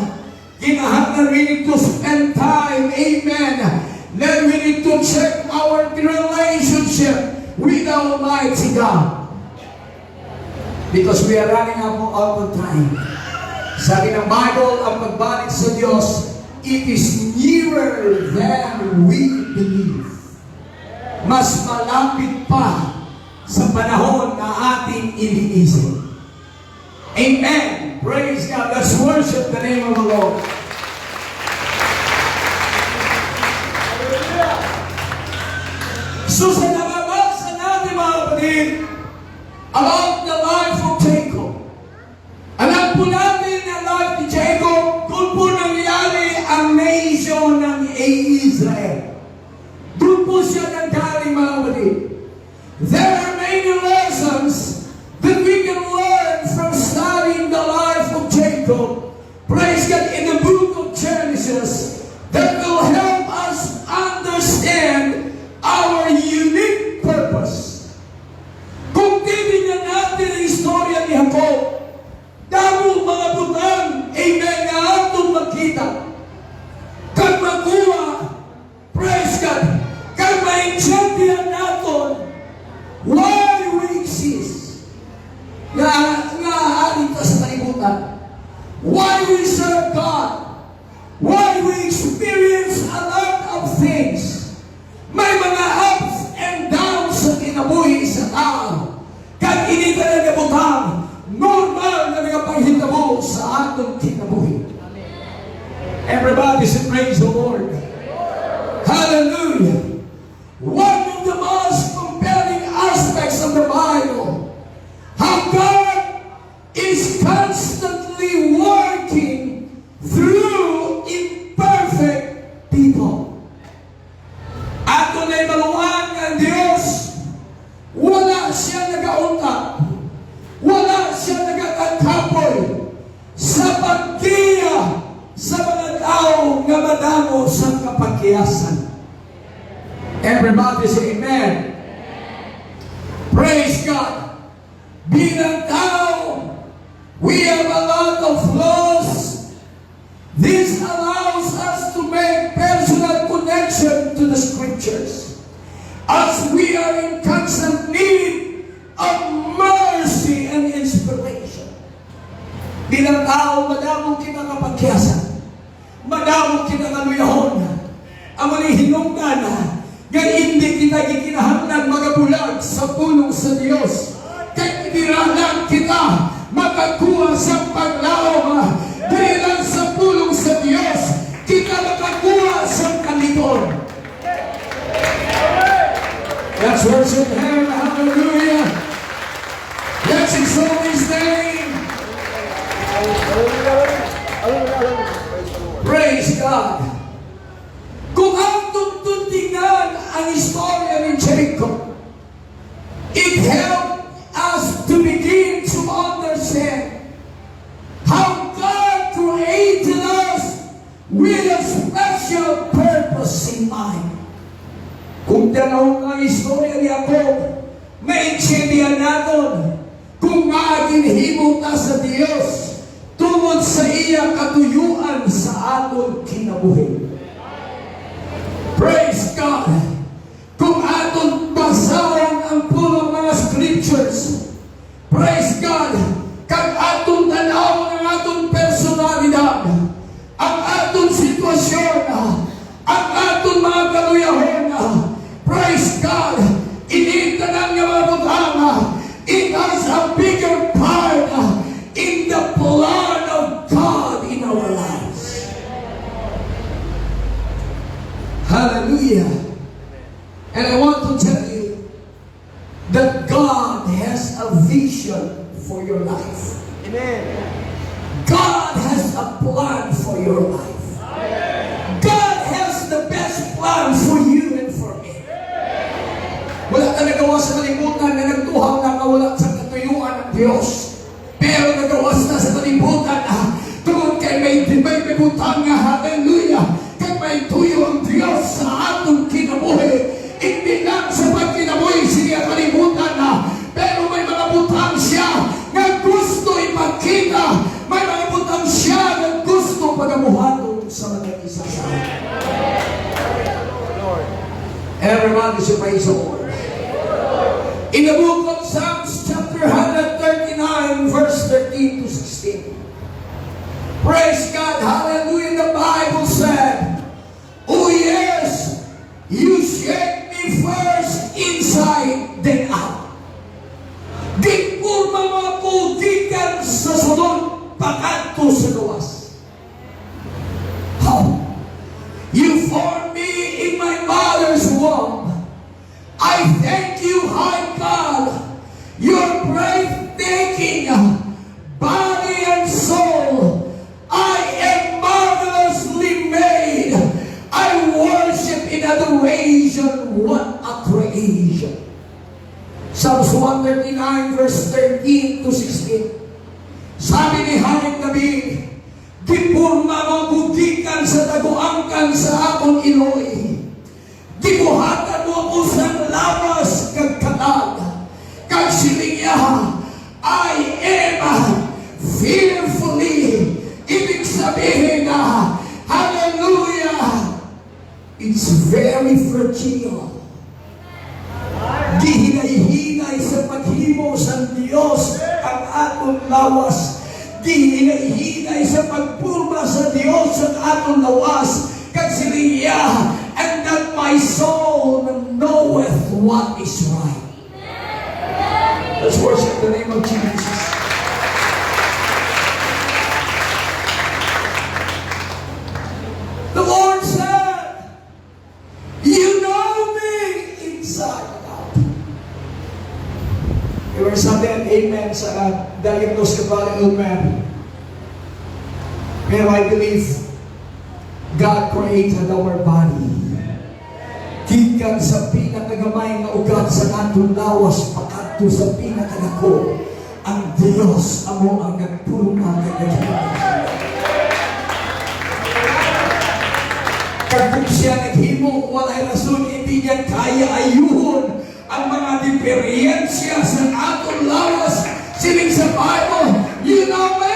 kinahanglan we need to spend time, amen. Then we need to check our relationship with Almighty God. Because we are running out of time. Sabi ng Bible, ang pagbalik sa Diyos, it is nearer than we believe. Mas malapit pa sa panahon na ating iniisip. Amen. Praise God. Let's worship the name of the Lord. So sa nababasa natin, mga kapatid, about the life of Jacob. Alam po natin ang life ni Jacob kung po nangyari ang nation ng Israel. Doon po siya nanggaling, mga kapatid. There are many lessons that we can learn from studying the life of Jacob. Praise God, in the book of Genesis, that will help us understand our unique purpose. Kung titignan natin ang istorya ni Jacob, damo mga butang, amen, na atong makita. Kag makuha, praise God, kag maintindihan natin why we exist. Nga halita sa kalibutan. Why we serve God. Why we experience a lot of things. May mga ups and downs sa kinabuhi sa tao. Kag hindi ka na nabutang, normal na nagapanghitabo sa atong kinabuhi. Everybody should praise the Lord. Hallelujah. One of the most compelling aspects of the Bible, how God is constantly working through imperfect people. Ato na ibaluan ng Diyos, wala siya nagaunta, wala siya nagakakapoy sa pagkiya sa mga tao nga madamo sa kapagkiyasan. Everybody say amen. Praise God. Bilang tao, we have a lot of flaws. This allows us to make personal connection to the Scriptures. As we are in constant need of mercy and inspiration. Bilang tao, madamong kinakapagkiyasan. Madamong kinakaluyaon. Ang mga hinungdan ngayon hindi kita gikinahanglan magabulag sa pulong sa Diyos. Kaya kinahanglan kita makakuha sa paglaom. Dahil lang sa pulong sa Diyos, kita makakuha sa kaliton. Let's worship Him. Hallelujah. Let's exalt His name. Praise God. Kung ang tingnan ang istorya ni Jacob, it helped us to begin to understand how God created us with a special purpose in mind. Kung tanong ang istorya ni Jacob, maintindihan natin kung nga ginhimo ta sa Dios tungod sa iya katuyuan sa aton kinabuhi. Praise God! Kung aton basahan ang pulong mga scriptures, praise God, kag aton tanaw ng aton personalidad, ang aton sitwasyon, ang aton mga kaluyahon, praise God, iniitanan nga mga butang, it has a bigger part in the plan of God in our lives. Hallelujah. And I want to tell you that God has a vision for your life. Amen. God has a plan for your life. God has the best plan for you and for me. Wala ka nagawa sa kalimutan na nagtuhang nakawala sa katuyuan ng Diyos. Pero nagawa na sa kalimutan tungkol kay may butang nga, hallelujah, kay may tuyo ang Diyos sa atong kinabuhi. Hindi lang sa pagkinabuhi siya kalimutan pero may mga butang siya na gusto ipagkita. May mga butang siya na gusto pagamuhaton sa mga isa sa atin. Everybody should praise the Lord. In the book of Psalms chapter 139 verse 13 to 16. Praise God, hallelujah, the Bible said, oh yes, you shake me first inside then out. Di purma mga pugikan sa sunod pagkanto sa gawas. How? You formed me in my mother's womb. I thank you, high God. Your breathtaking body and soul. I am marvelously made. I worship in adoration. What a creation. Psalms 139 verse 13 to 16. Sabi ni Haring David, gipurma mabugikan sa taguangkan sa akong Iloy. Gibuhatan mo ako sa lawas kag katag. Kag silinga, I am fearfully. Ibig sabihin hallelujah, it's very fragile. Gihinay-hinay sa paghimo sa Diyos ang atong lawas. Gihinay-hinay sa pagpurma sa Diyos ang atong lawas. Kag silinga, and that my soul knoweth what is right. Let's worship the name of Jesus. The Lord said, you know me inside and out. You were sabihin amen sa diagnosed ka ba old man. Pero I believe God created our body. Gikan sa pinakagamay nga ugat sa atong lawas pakadto sa pinakadako, ang Dios amo ang nagpurma kag kung siya naghimo, walay rason hindi niya kaya ayuhon ang mga diferensya sa atong lawas. Sining sa Bible, you know me,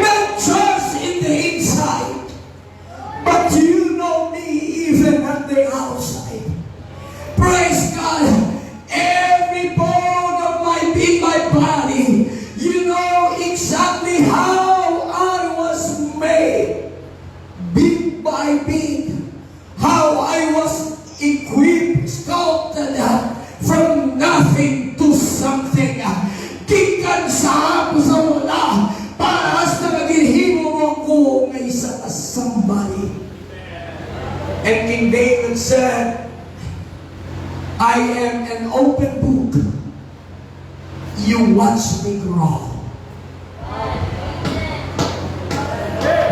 not just in the inside, but you know me even at the outside. Praise God. Every bone of my body, you know exactly how I was made. Bit by bit, how I was equipped, sculpted from nothing to something. Gikan sa ako sa wala, para hasta maghihimo mo ko ng isa as somebody. And King David said, I am an open book. You watch me grow.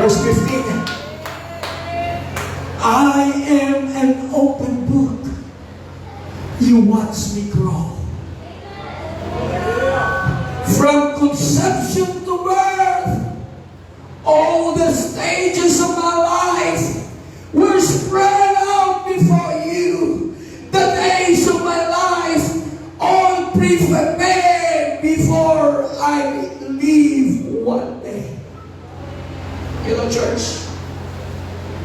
Verse 15. I am an open book. You watch me grow. From conception to birth, all the stages of my life were spread out before you. The days of my life all prepared before I leave one day. You know, church,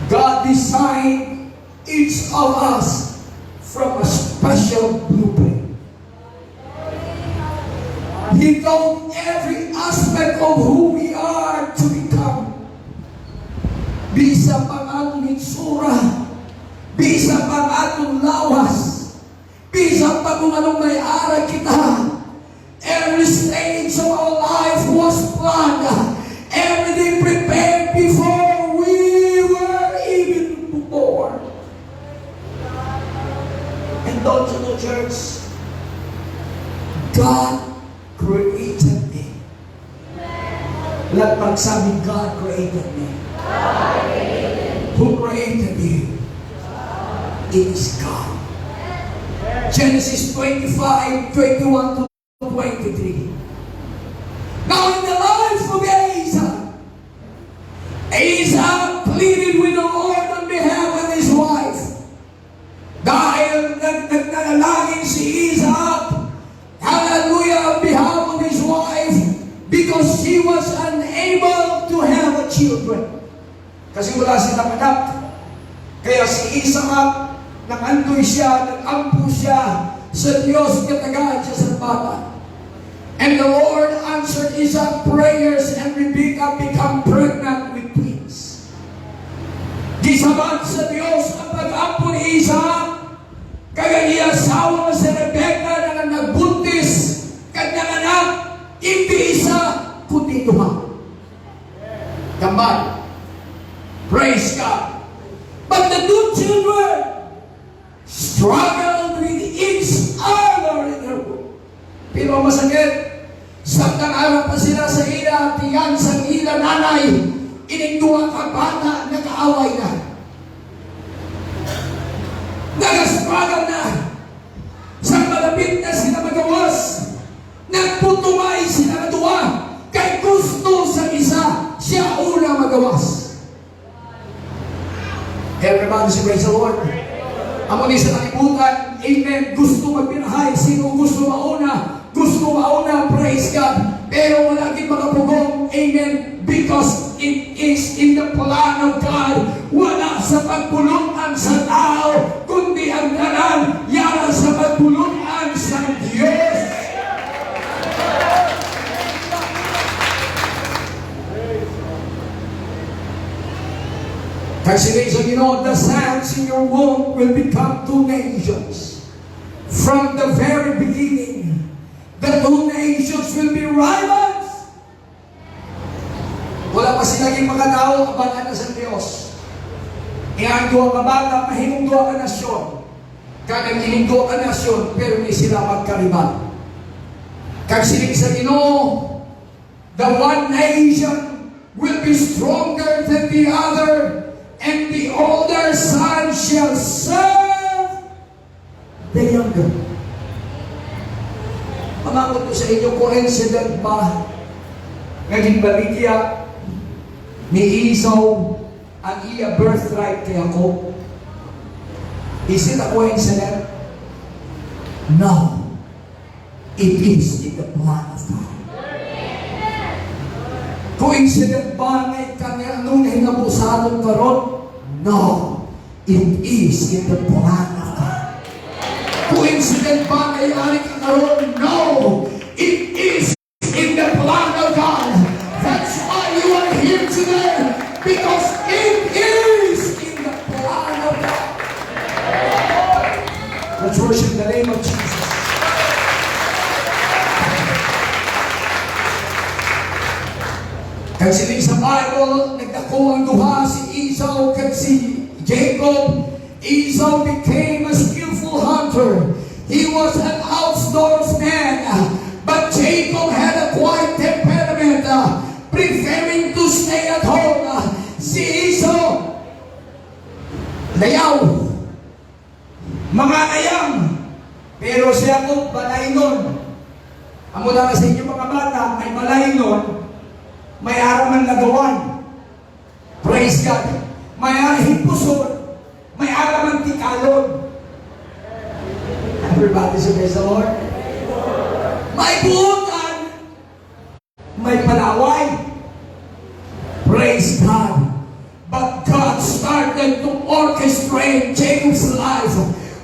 God designed each of us from a special blueprint. He knows every aspect of who we are to become. Bisa pang atong itsura, bisa pang atong lawas, bisa pang kung anong may ara kita. Every stage of our life was planned. Everything prepared before we were even born. And don't you know, church, God created me. Lahat magsabi, God created me. Who created you? It is God. Genesis 25:21 to 23. Now in the life of Isaac pleaded with the Lord on behalf of his wife. Dahil nagdalangin si Isaac, hallelujah, on behalf of his wife, because she was unable to have a children. Kasi wala silang anak. Kaya si Isaac, nag-andoy siya, nag-ampo siya sa Diyos, katagahan siya sa bata. And the Lord answered Isaac's prayers, and Rebekah became pregnant with twins. Gisabat sa Diyos ang pag-ampo ni Isaac, kaya niya asawa si Rebekah na nagbuntis, kanyang anak, hindi isa, kundi duha. Kambal. Praise God. But the two children struggled with each other in their womb. Pero masakit, samtang araw pa sila sa ila, tiyan sa ila nanay, inigduang ka bata, nag-aaway na. Nag-struggle na. Sa malapit na sila magawas, nagputumay sila na duwa, kay gusto sa isa, siya una magawas. Everybody say, praise the Lord. Amo ni sa kalibutan, amen, gusto magpinahay, sino gusto mauna, praise God. Pero wala din makapugong, amen, because it is in the plan of God. Wala sa pagpulungan sa tao, kundi ang tanan, yara sa pagpulungan sa Diyos. Kasi you know, the sands in your womb will become two nations. From the very beginning, the two nations will be rivals. Wala pa silang makatao, abangan na sa Diyos. Iyan doon ka bata, mahimong doon ka nasyon. Kanang ining doon ka nasyon, pero hindi sila magkaribal. Kasi sa Ginoo, the one nation will be stronger than the other, and the older son shall serve the younger. Pamangot ko sa inyo, coincident ba naging baligya ni Esau ang iya birthright kay Jacob? Is it a coincidence? No. It is in the plan of God. Coincident ba ngay kanya nung hinabusadong karon? No. It is in the plan of God. Coincident ba ngay ari ka karon? No. It is in the plan of God. That's why you are here today. Because it is in the plan of God. Let's worship the name of Jesus. Kasi sa Bible, nagdako ang duha si Esau kag si Jacob. Esau became a skillful hunter. He was an outdoorsman. But Jacob had a quiet temperament, preferring to stay at home. Si Esau, layaw, mga ayam, pero si Jacob, balaynon. Amo na sa inyo mga bata, may balaynon, may araman lagawan. Praise God. May hipuson, may araman tikalon. Everybody say praise the Lord.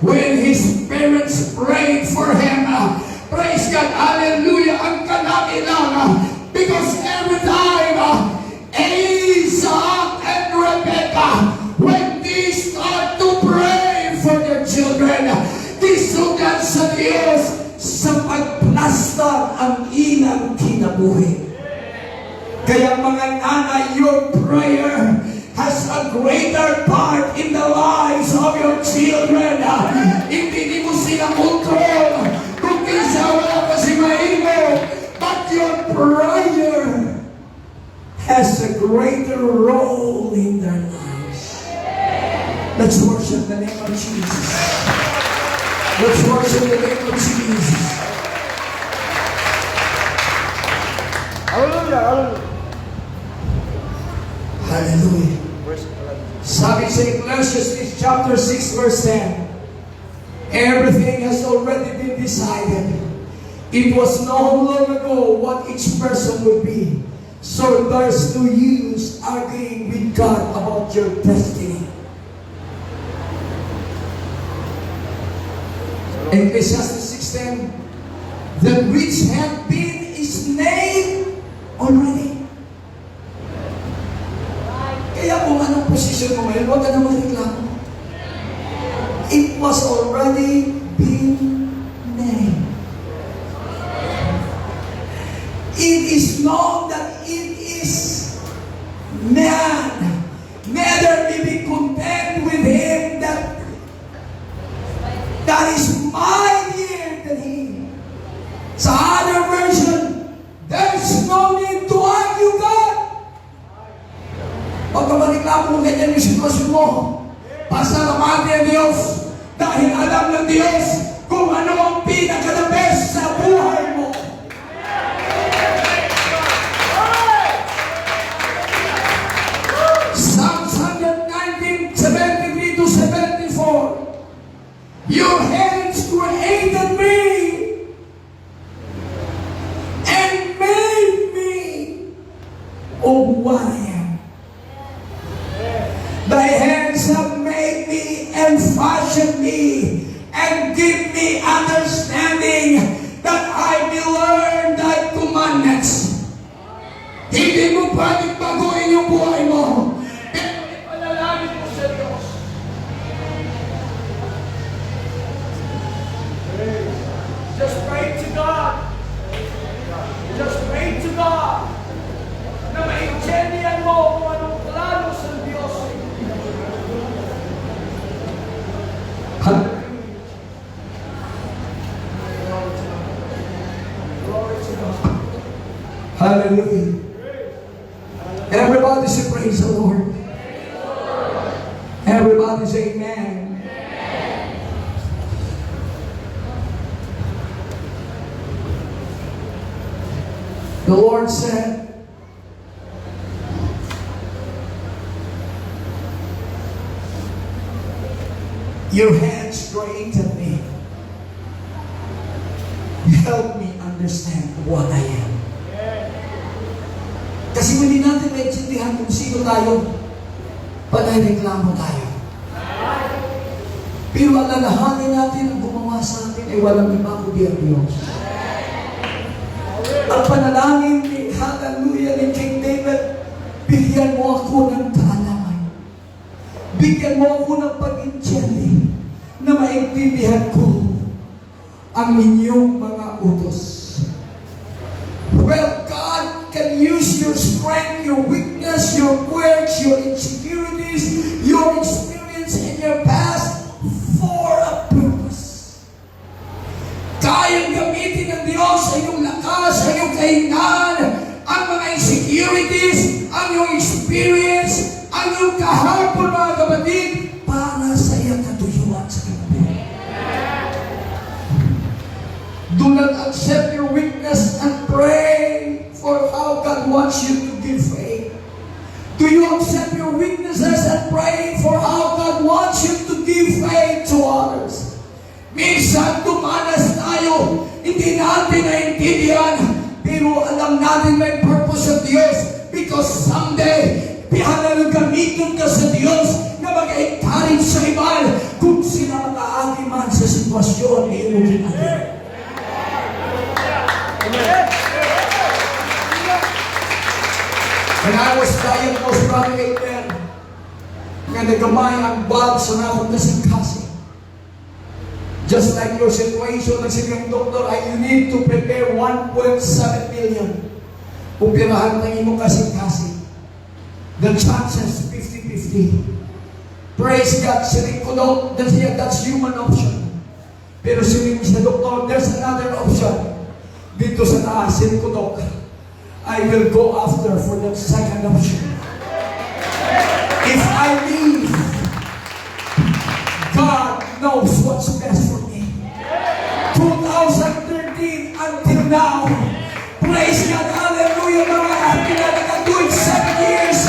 when his parents prayed for him. Praise God, hallelujah, ang kanilang because every time Isaac and Rebecca, when they start to pray for their children, disugat sa Diyos sa pagplastar ang ilang kinabuhi. Kaya mga nanay, your prayer has a greater part in the lives of your children. Hindi mo sila control. Kung kisa wala pa si Maimo, but your prayer has a greater role in their lives. Let's worship the name of Jesus. Let's worship the name of Jesus. Hallelujah, hallelujah. Hallelujah. Sabi sa Ecclesiastes chapter 6 verse 10, everything has already been decided. It was known long ago what each person would be. So there's no use arguing with God about your destiny. Ecclesiastes 6:10, the which had been is named already. Kaya kung anong posisyon mo ngayon, huwag ka na magreklamo. It was already been named. It is known that it is man. Neither may be content with him that is mightier than him. Sa other version, there's no need to argue God. Huwag ka mareklamo kung ganyan yung sitwasyon mo. Pasalamati ang Diyos dahil alam ng Diyos kung ano ang pinaka-the best sa buhay mo. Psalms 119:73 to 74. Your hands created me and made me of what I am. Thy hands have made me and fashioned me and give me understanding that I may learn thy commandments. Hindi mo pwedeng baguhin yung buhay mo. Ipanalangin mo sa Diyos. Just pray to God. Just pray to God. Na maintindihan mo kung anong plano sa Diyos. Hallelujah. Everybody say praise the Lord. Everybody say amen. The Lord said, your hands created me. Help me understand what I am. Kasi hindi natin maintindihan kung sino tayo, panayreklamo tayo. Pero alalahanin natin ang gumawa sa atin ay walang iba kundi ang Diyos. Ang panalangin ni Hallelujah ni King David, bigyan mo ako ng kaalaman. Bigyan mo ako ng pag-intindi na maintindihan ko ang inyong mga utos. Well, God can use your strength, your weakness, your quirks, your insecurities, your experience in your past for a purpose. Kayang gamitin ng Diyos sa iyong lakas, sa iyong kahinaan, ang mga insecurities, ang iyong experience, ang iyong kahapon, mga kapatid, para sa iyong katuyuan sa kinabuhi. Do not accept your weakness and pray for how God wants you to give faith. Do you accept your weaknesses and pray for how God wants you to give faith to others? Minsan dumanas tayo, hindi natin naintindihan, pero alam natin may purpose sa Diyos because someday, gamitin ka sa Diyos na mag-encourage sa iba kung sila ani man sa sitwasyon ni imo ginagay. When I was diagnosed from 8 nga nagamay ang bulb sa nakong kasing-kasing. Just like your situation, nagsigang doktor, you need to prepare 1.7 million. Pupirahan ng imong kasing-kasing. The chances, 50-50. Praise God, sining ko daw, that's human option. Pero sining sa doktor, there's another option. Dito sa taas, sining ko daw, I will go after for that second option. If I leave, God knows what's best for me. 2013 until now, praise God, hallelujah, mga pinag-doing 7 years,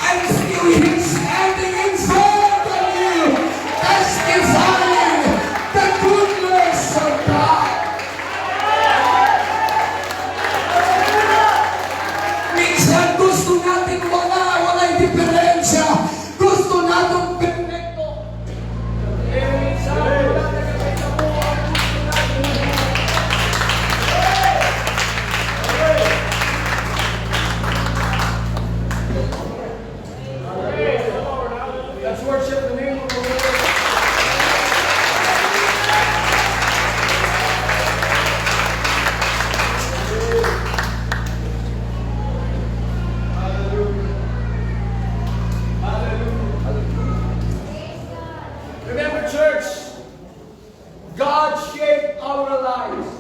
I'm still here standing in front of you, testifying the goodness of God. Minsan gusto natin wala'y diferensya. Gusto natin perfecto. Minsan wala nagkakita mo ang gusto natin. Let's worship the name of the Lord. Remember, church, God shaped our lives.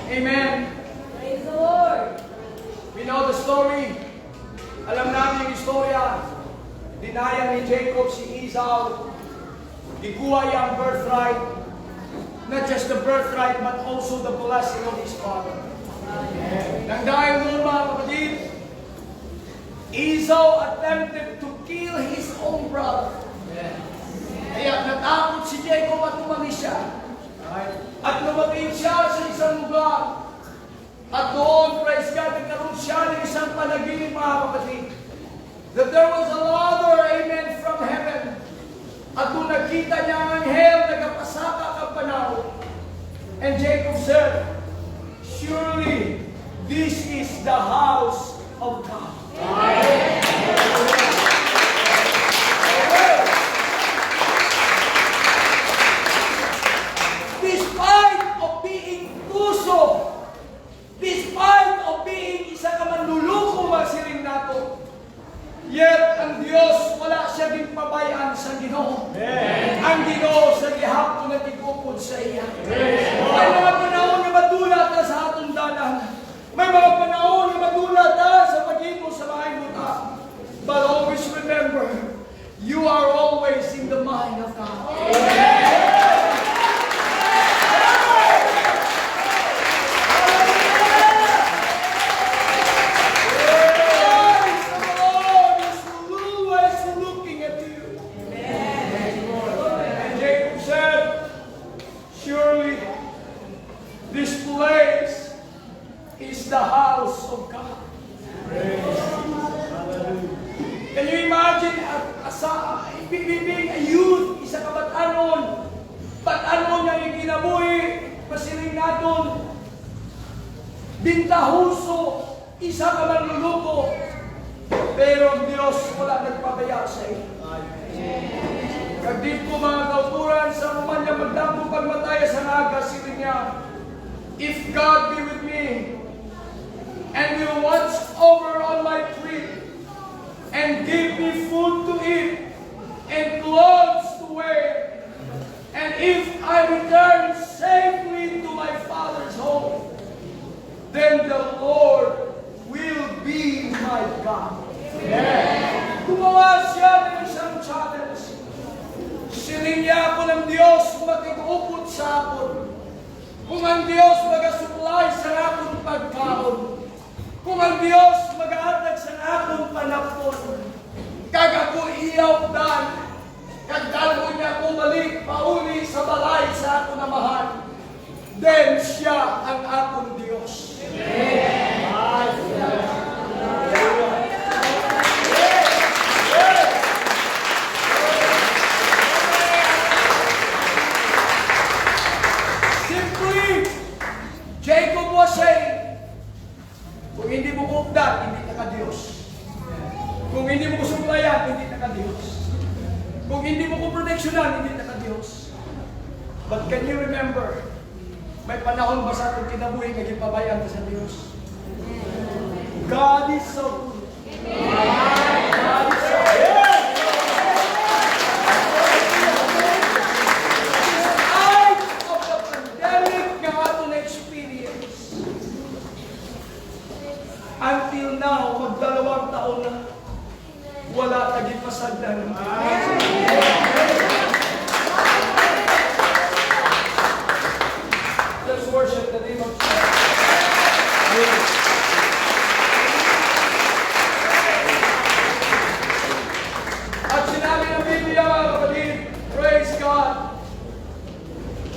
Amen. Praise the Lord. We know the story. Alam namin yung istorya. Dinaya ni Jacob si Esau. Gikuha yung birthright. Not just the birthright, but also the blessing of his father. Nang dahil doon, mga kapatid, Esau attempted to kill his own brother. Kaya natakot si Jacob at umalis siya. At lumating siya sa isang lugar. At doon, praise God, nagkaroon siya ng isang panaginip, mga kapatid. That there was a ladder, amen, from heaven. At doon nakita niya ang anghel, nagapasaka ang panahon. And Jacob said, surely this is the house of God. Despite of being tuso, despite of being isa ka manluluko masiling nato, yet ang Diyos wala siya din pabayaan sa Ginoo. Ang Ginoo sa gihapon na tigupod sa iya. May mga panahon na madulat na sa atong dalan. May mga panahon na madulat na sa pagimo sa mga imuta. But always remember, you are always in the mind of God. The house of God. Can you imagine being a youth, isa ka batanon niya yung kinabuhi, masiling naton, bintahuso, isa ka manluluko, pero ang Diyos wala nagpabaya sa iyo. Kag dito mga kauturan, sa umanya magdampo pagmataya sa naga, siling niya, if God be with me, and will watch over on my tree, and give me food to eat, and clothes to wear, and if I return safely to my father's home, then the Lord will be my God. Gumawa siya ng isang challenge. Siling niya ako ng Diyos makikupot sa akon. Kung ang Diyos mag-supply sa akong pagkaon, kung ang Diyos mag-aatag sa akong panapon, kag ako iyaw dan, kag dalgo niya ako balik, pauli sa balay sa akong amahan, then siya ang akong Diyos. Amen. hindi mo ko suplayan, hindi na ka-Diyos. Kung hindi mo ko proteksyonan, hindi na ka-Diyos. But can you remember, may panahon ba sa ating kinabuhi naging pabayaan ka sa Diyos? God is so good. God is so good. Despite of the pandemic nga ato na-experience, until now, mag-2 taon na, wala taging pasagdan. Let's worship the name of Jesus. At sinabi ng Biblia, mga kapatid, praise God.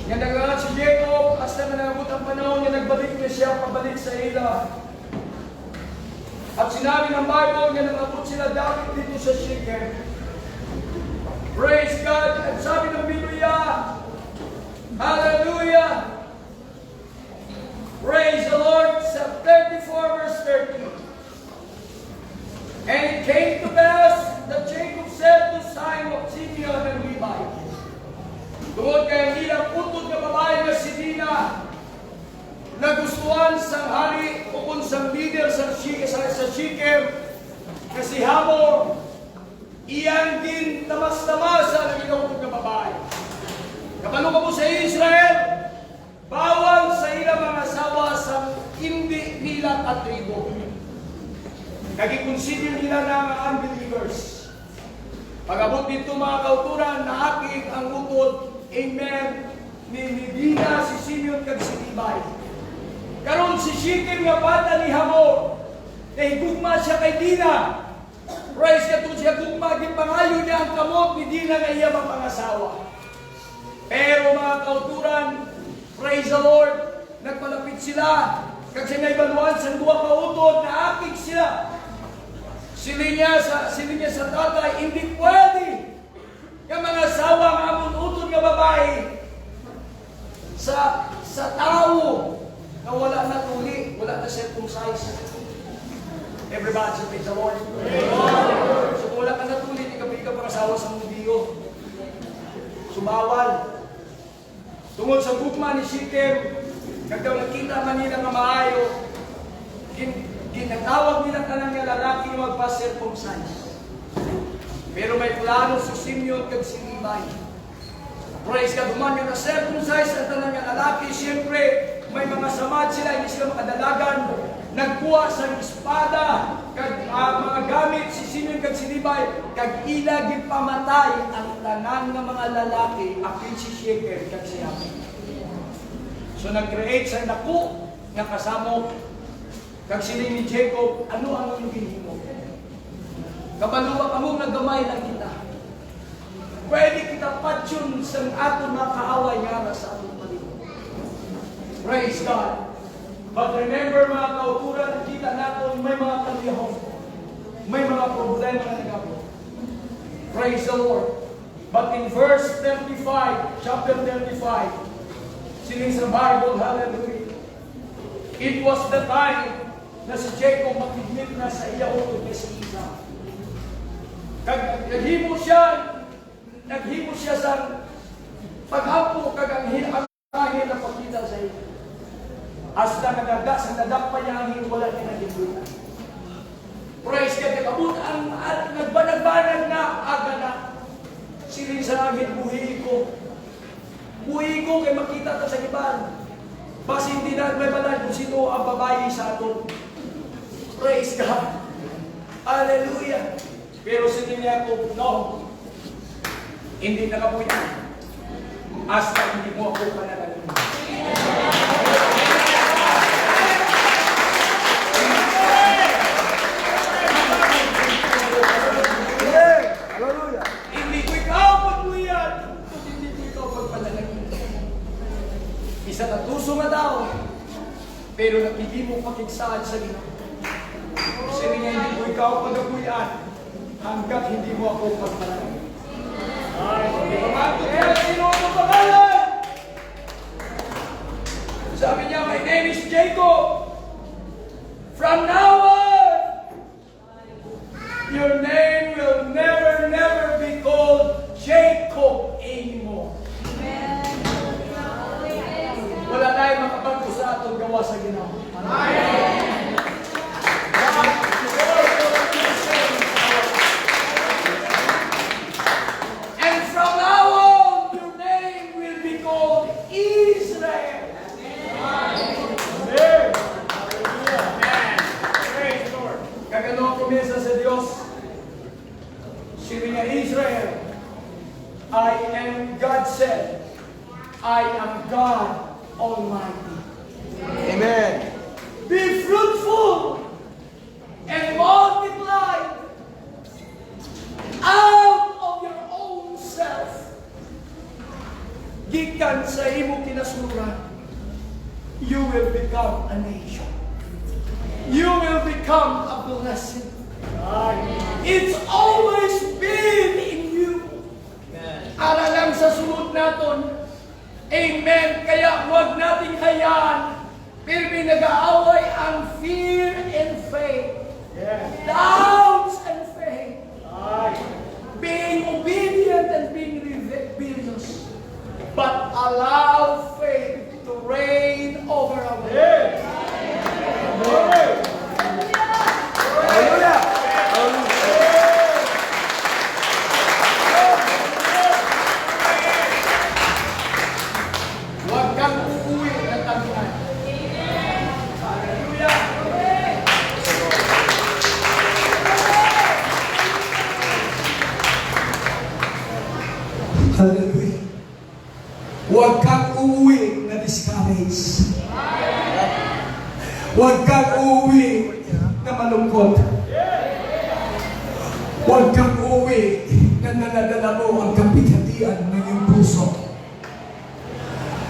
Nga nagalat si Jacob, hasta na nangabot ang panahon nga nagbalik na siya pabalik sa ila. At sinabi ng Bible nga nangabot sila David dito sa Shechem. Praise God. At sabi ng Biblia, hallelujah. Praise the Lord. Sa 34 verse 30. And it came to pass that Jacob said to Simon, Simeon, and Levi, tungod kay ilang putod na babae na si Dina, nagustuhan sang hari o kung sang leader sa Shechem, kasi Hamor, iyang din tamas-tamasa ng inawag na babae. Kapano ka po sa Israel, bawal sa ilang mga asawa sa hindi nila katribo. Naging-consider nila ng mga unbelievers. Pag-abot dito mga kauturan, naakit ang utod, amen, ni Dina, si Simeon, kag si Levi. Karon si Shechem nga bata ni Hamor, nahigugma siya kay Dina. Praise ka to siya, gugma, gipangayo niya ang kamot ni Dina na iya mapangasawa. Pero mga kauturan, praise the Lord, nagpalapit sila, kag siya nga ibaluan sa 2 kautod, naakit sila. Sili niya sa tatay, hindi pwede yung mga asawa ng amon utod nga babae sa tao na wala na tuli, wala na circumcised. Everybody say praise the Lord. So kung wala ka na tuli, di ka pangasawa sa mundiyo. Sumawal. Tungod sa gugma ni Shechem, kagdaw nakita man nila nga maayo, ginatawag nila kanang nga lalaki nga magpa-circumcise. Pero may plano si Simeon kag si Levi. Praise God, duman yung na-circumcise at tanang nga lalaki, siyempre, may mga samad sila, hindi sila makadalagan. Nagkuha sa espada, kag mga gamit si Simeon kag si Levi, kag ila gipamatay ang tanan nga mga lalaki, apil si Shechem kag si Hamor. So nag-create sa naku nga kasamo, kag sila ni Jacob, ano yung ginhimo? Kabaluwa ka mong nagamay lang kita. Pwede kita patyon sa aton mga kaaway nga sa aton palibot. Praise God. But remember mga kauturan, nakita natin may mga kalihong, may mga problema na nagabo. Praise the Lord. But in verse 35, chapter 35, sining sa Bible, hallelujah, it was the time na si Jacob makigmit na sa iya utod na si Isa. Naghimo siya sa paghampo kag ang hinangin na pagkita sa iya. Hasta nagaga sa nadakpa niya ang wala niya nagibutan. Praise God, kabut ang nagbanag-banag na aga na. Siling sa langit, buhi ko. Buhi ko kay makita ta sa iban. Basi hindi na may balad kung sino ang babae sa aton. Praise God. Hallelujah. Pero sige niya ko, no. Hindi na kapuya. Hasta hindi mo ako panalagin. Hallelujah. Hindi ko ikaw pagbuyan. Hindi ko ikaw pagpanalagin. Isa na tuso nga daw. Pero nakikita mo pakigsaan sa Ginoo. Kasi niya hindi ko ikaw pagbuyan. Hanggat hindi mo ako pagpanalagin. Kaya sino ang pangalan? Sabi niya, my name is Jacob. From now on, your name ginawa sa Ginoo. And from now on, your name will be called Israel. Praise the Lord. Kagano ang promesa sa Diyos? Sabi niya, Israel, I am, God said, I am God Almighty. Amen. Be fruitful and multiply out of your own self. Gikan sa imo kinasuran, you will become a nation. You will become a blessing. It's always been in you. Para lang sa sunod naton. Amen. Kaya huwag nating hayaan pirmi nag-aaway ang fear and faith. Doubts and faith. Being obedient and being rebellious. But allow faith to reign over our lives. Hallelujah. Huwag kang uuwi ng taguan. Hallelujah. Hallelujah. Huwag kang uuwi na discouraged. Huwag kang uuwi na malungkot. Huwag kang uuwi na naladala mo ang kapigatian ng iyong puso.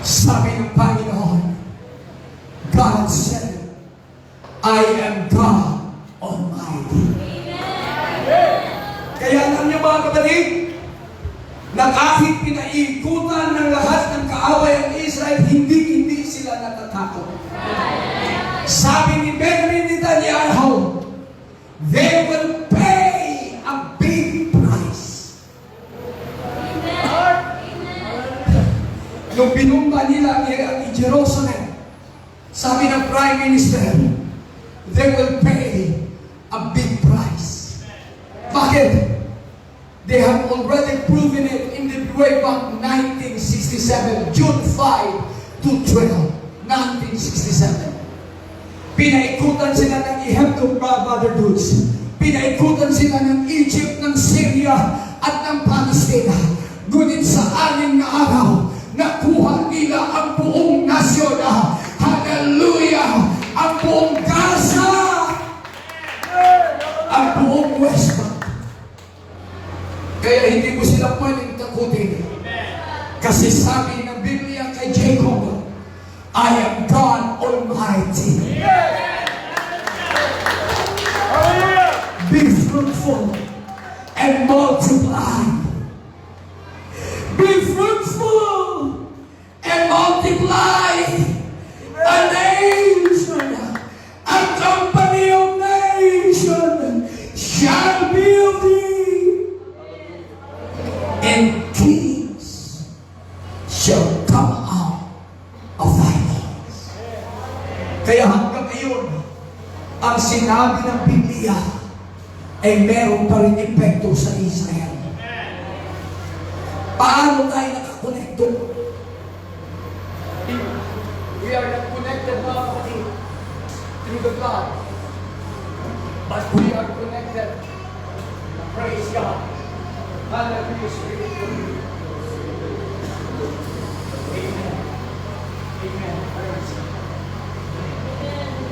Sabi ng Panginoon, God said, I am God Almighty. Kaya alam niyo mga kapatid, na kahit pinaikutan ng lahat ng kaaway ang Israel, hindi sila natatakot. Sabi ni Benjamin Netanyahu, they will pay a big price. Nung binumba nila ang Jerusalem, sabi ng Prime Minister, they will pay a big price. Bakit? They have already proven it in the way back 1967, June 5 to 12, 1967. Pinaikutan sila ng Egypt, Brother Dudes. Pinaikutan sila ng Egypt, ng Syria, at ng Palestina. Ngunit sa 6 na araw, nakuha nila ang buong nasyon. Hallelujah! Ang buong Gaza! Ang buong West Bank. Kaya hindi mo sila pwedeng takutin. Kasi sabi ng Biblia kay Jacob, I am God Almighty. Be fruitful and multiply. Be fruitful and multiply. A nation, a company of nations shall be of thee. And kings shall come out of thy loins. Kaya hanggang ngayon, ang sinabi ng Biblia ay meron pa rin epekto sa Israel. Paano tayo nakakonekto? We are not connected mga kapatid through the blood. But we are connected. Praise God. Hallelujah. Amen. Amen. Praise God.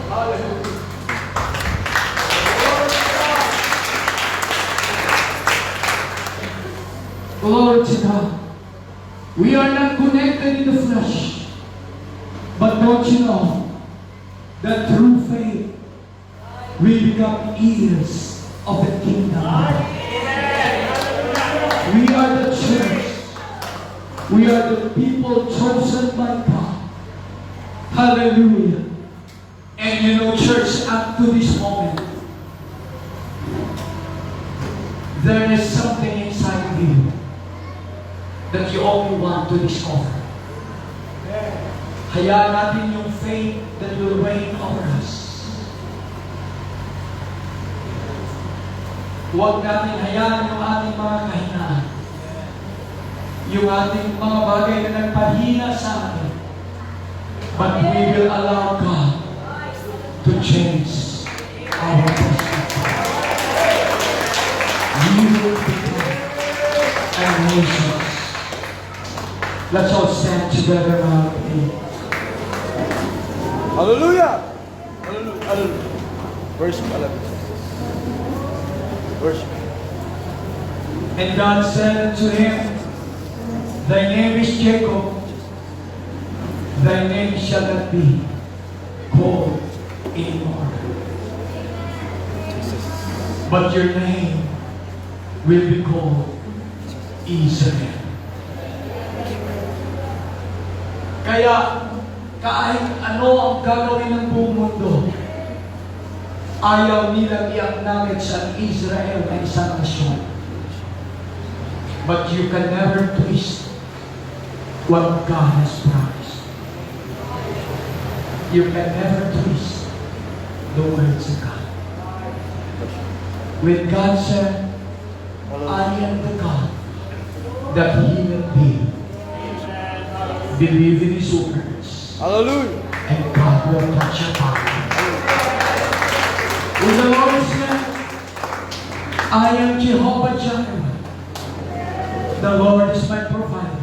Hallelujah. Glory to God. We are not connected in the flesh. But don't you know that through faith we become heirs of the kingdom? We are the church. We are the people chosen by God. Hallelujah. And you know, church, up to this moment, there is something inside you that you only want to discover. Hayaan natin yung faith that will reign over us. Huwag natin hayaan yung ating mga kahinaan. Yung ating mga bagay na nagpahina sa atin. But we will allow God to change our perspective. We will become a nation. Let's all stand together now. Hallelujah! Hallelujah! Hallelujah! Worship Allah. Worship. And God said unto him, Thy name is Jacob, thy name shall not be called anymore. But your name will be called Israel. Kaya, kahit ano ang gagawin ng buong mundo, ayaw nilang i-acknowledge ang Israel na isang nasyon. But you can never twist what God has promised. You can never twist the words of God. When God said, I am the God that He will be, believe in His words, Hallelujah! and God will touch your heart. When the Lord said, I am Jehovah Jireh, the Lord is my provider.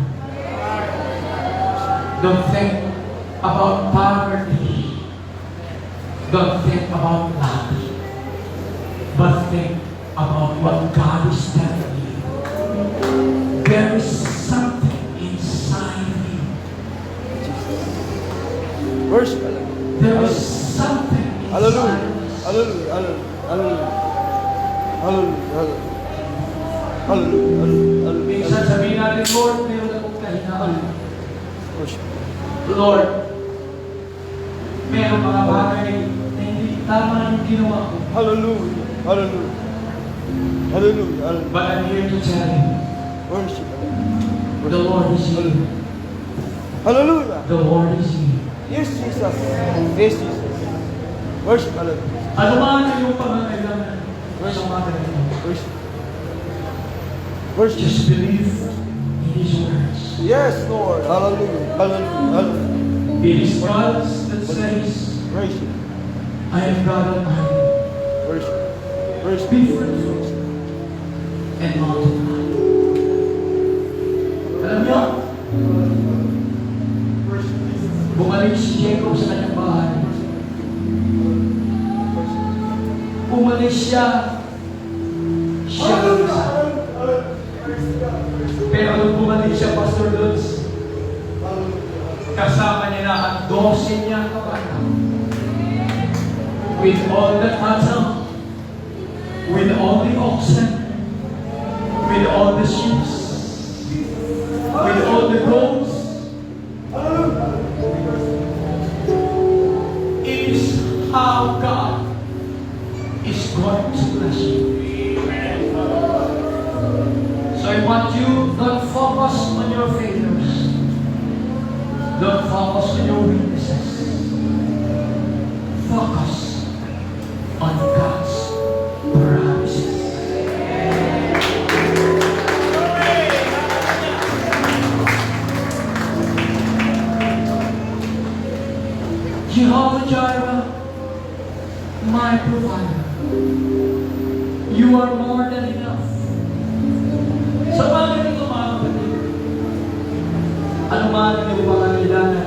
Don't think about poverty. Don't think about lack. But think about what God is telling you. There is something inside you. Worship Allah. There is something Hallelujah! inside us. Hallelujah! Hallelujah! Hallelujah! Hallelujah! Hallelujah! Minsan sabihin natin, Lord, meron akong kahinaan. Worship. Lord, meron mga bagay na hindi tama yung ginawa ko. Hallelujah! Hallelujah! Hallelujah! Hallelujah! But I'm here to tell you, Worship. the Lord is here. Hallelujah! The Lord is here. Yes, Jesus. Yes, Jesus. Worship Allah. Ano man ang iyong pangangailangan sa mga ganito, Worship. Worship. just believe in His words. Yes, Lord. Hallelujah. Hallelujah. Hallelujah. It is God that says, Worship. I am God Almighty. Worship. Worship. Be fruitful and multiply. Alam niyo, bumalik si Jacob sa kanyang bahay. Umalis siya. Siya ang isa. Pero nung bumalik siya, Pastor Lutz, kasama niya na ang 12 niya kapatid. With all the cattle, with all the oxen, with all the sheep, with all the goats. Is how God is going to bless you. So I want you, don't focus on your failures. Don't focus on your weaknesses. Focus on God's promises. Jehovah Jireh, my provider. You are more than enough. Sa mga ganito mga kapatid, ano man ang iyong pangangailangan,